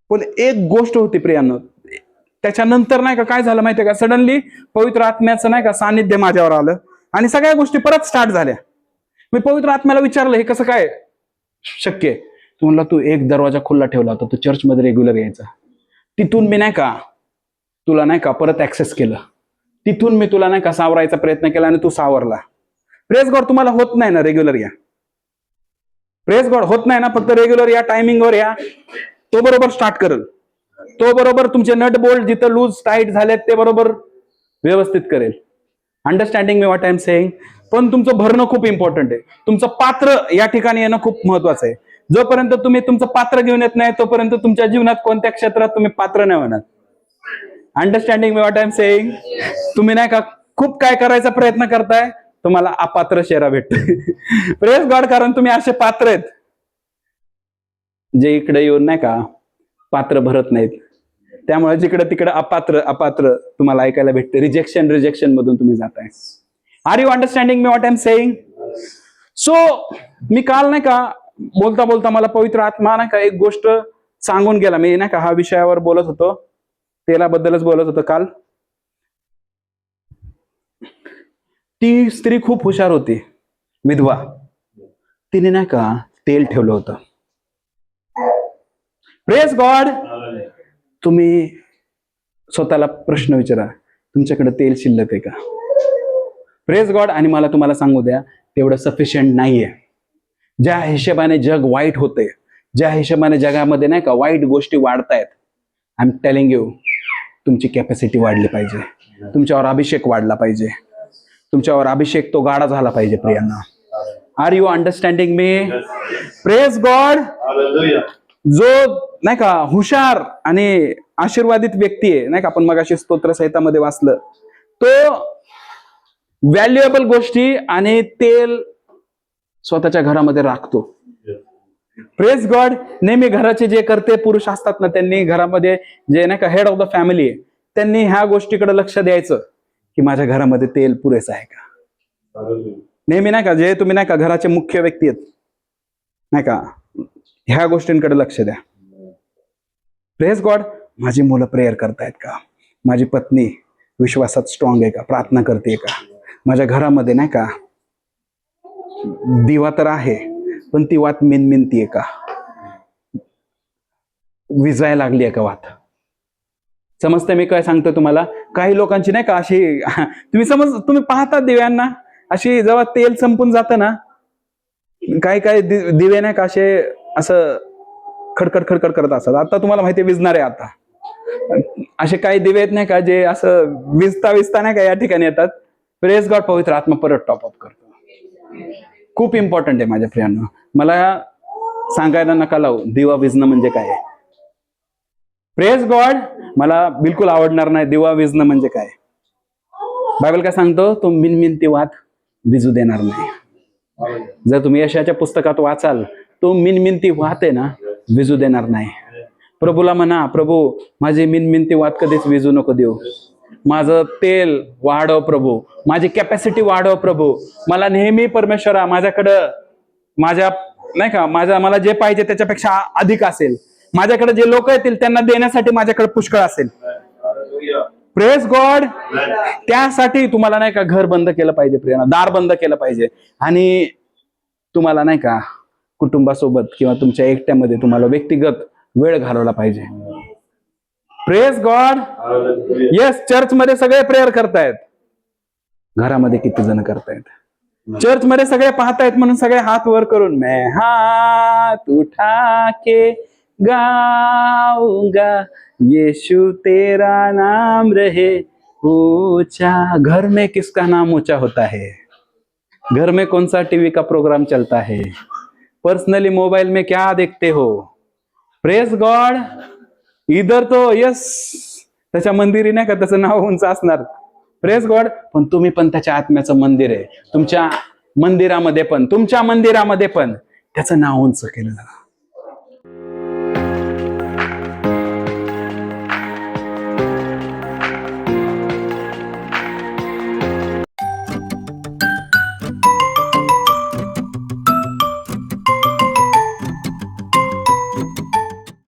पण एक गोष्ट होती प्रियानं, त्याच्यानंतर नाही का काय झालं माहितीये का, सडनली पवित्र आत्म्याचं नाही का सानिध्य माझ्यावर आलं आणि सगळ्या गोष्टी परत स्टार्ट झाल्या. मी पवित्र आत्म्याला विचारलं हे कसं काय शक्य आहे? तू म्हणला तू एक दरवाजा खुला ठेवला होता, तू चर्चमध्ये रेग्युलर यायचा, तिथून मी नाही का तुला नाही का परत ऍक्सेस केलं, तिथून मी तुला नाही का सावरायचा प्रयत्न केला आणि तू सावरला. Praise God. तुम्हाला होत नाही ना रेग्युलर या? प्रेज गॉड होत नाही ना? फक्त रेग्युलर या, टायमिंगवर या, तो बरोबर स्टार्ट करेल, तो बरोबर तुमचे नट बोल्ट जिथं लूज टाईट झालेत ते बरोबर व्यवस्थित करेल. Understanding me what I am saying? पण तुमचं भरणं खूप इम्पॉर्टंट आहे, तुमचं पात्र या ठिकाणी येणं खूप महत्वाचं आहे. जोपर्यंत तुम्ही तुमचं पात्र घेऊन येत नाही तोपर्यंत तुमच्या जीवनात कोणत्या क्षेत्रात तुम्ही पात्र नाही होणार. Understanding me what I am saying? तुम्ही नाही का खूप काय करायचा प्रयत्न करताय, तुम्हाला अपात्र शेरा भेटतोय. Praise God. कारण तुम्ही असे पात्र आहेत जे इकडे येऊन नाही का पात्र भरत नाहीत, त्यामुळे जिकडे तिकडे अपात्र तुम्हाला ऐकायला भेटते. रिजेक्शन मधून तुम्ही जाताय. Are you understanding me what I am saying? So मी काल नाही का बोलता मला पवित्र आत्मा नाही का एक गोष्ट सांगून गेला. मी नाही का हा विषयावर बोलत होतो, तेलाबद्दलच बोलत होतो काल. ती स्त्री खूप हुशार होती, विधवा. तिने नाही का तेल ठेवलं होतं. Praise God. तुम्ही स्वतःला प्रश्न विचारा, तुमच्याकडे तेल शिल्लक आहे का? Praise God. आणि मला तुम्हाला सांगू द्या, तेवढं सफिशियंट नाहीये. ज्या हिशोबाने जग वाईट होते, ज्या हिशोबाने जगामध्ये नाही का वाईट गोष्टी वाढतायत, आय एम टेलिंग यू, तुमची कॅपॅसिटी वाढली पाहिजे, तुमच्यावर अभिषेक वाढला पाहिजे, तुमच्यावर अभिषेक तो गाढा झाला पाहिजे प्रियांना. आर यू अंडरस्टँडिंग मी? Praise God. जो नाही का हुशार आणि आशीर्वादित व्यक्ती आहे नाही का, आपण मगाशी स्तोत्र संहितामध्ये वाचलं, तो व्हॅल्युएबल गोष्टी आणि तेल स्वतःच्या घरामध्ये राखतो. Praise God. नेहमी घराचे जे करते पुरुष असतात ना, त्यांनी घरामध्ये जे नाही का हेड ऑफ द फॅमिली आहे, त्यांनी ह्या गोष्टीकडे लक्ष द्यायचं की माझ्या घरामध्ये तेल पुरेसं आहे का. नेहमी नाही का जे तुम्ही नाही का घराचे मुख्य व्यक्ती आहेत नाही का, ह्या गोष्टींकडे लक्ष द्या. Praise God. माझी मुलं प्रेयर करतायत का? माझी पत्नी विश्वासात स्ट्रॉंग आहे का? प्रार्थना करते का? माझ्या घरामध्ये नाही का दिवा तर आहे, पण ती वात मिनमिनतीये का? विजायला लागली आहे का वात? समजते मी काय सांगतोय तुम्हाला? काही लोकांची नाही का अशी तुम्ही पाहता दिव्यांना, अशी जेव्हा तेल संपून जातं ना, काही दिवे नाही का असे असं खडखड करत असतात. आता तुम्हाला माहिती विजणारे, आता असे काही दिवे आहेत नाही का जे असं विजता नाही का या ठिकाणी येतात. Praise God. पवित्र आत्मा परत टॉप अप करतो. खूप इम्पॉर्टंट आहे माझ्या प्रियांनो. मला सांगायला नका लावू दिवा विजणं म्हणजे काय. Praise God. मला बिलकुल आवडणार नाही दिवा विजणं म्हणजे काय. बायबल काय सांगतो? तो मिनमिनती वात विजू देणार नाही. जर तुम्ही यशाच्या पुस्तकात वाचाल, तो मिनमिनती वात आहे ना विजू देणार नाही. प्रभूला म्हणा, प्रभू माझी मिनमिनती वात कधीच विजू नको देऊ, माझं तेल वाढव प्रभू, माझी कॅपॅसिटी वाढव प्रभू. मला नेहमी परमेश्वरा माझ्याकडं माझ्या नाही का मला जे पाहिजे त्याच्यापेक्षा अधिक असेल, माझ्याकडे जे लोक येतील त्यांना देण्यासाठी माझ्याकडे पुष्कळ असेल. Praise God. त्यासाठी तुम्हाला नाही का घर बंद केलं पाहिजे प्रियांना, दार बंद केलं पाहिजे, आणि तुम्हाला नाही का कुटुंबासोबत किंवा तुमच्या एकट्यामध्ये तुम्हाला व्यक्तिगत वेळ घालवला पाहिजे. Praise God. येस, चर्चमध्ये सगळे प्रेयर करतायत, घरामध्ये किती जण करतायत? चर्चमध्ये सगळे पाहतायत म्हणून सगळे हात वर करून मैं हात उठा के गाऊंगा यीशु तेरा नाम रहे ऊंचा। घर में किसका नाम ऊंचा होता है? घर में कौन सा टीवी का प्रोग्राम चलता है? पर्सनली मोबाइल में क्या देखते हो? Press God. इधर तो यस त्याच्या मंदिरी नाही का त्याचं नाव उंच असणार, प्रेस गॉड, पण तुम्ही पण त्याच्या आत्म्याचं मंदिर आहे. तुमच्या मंदिरामध्ये पण त्याचं नाव उंच केलं.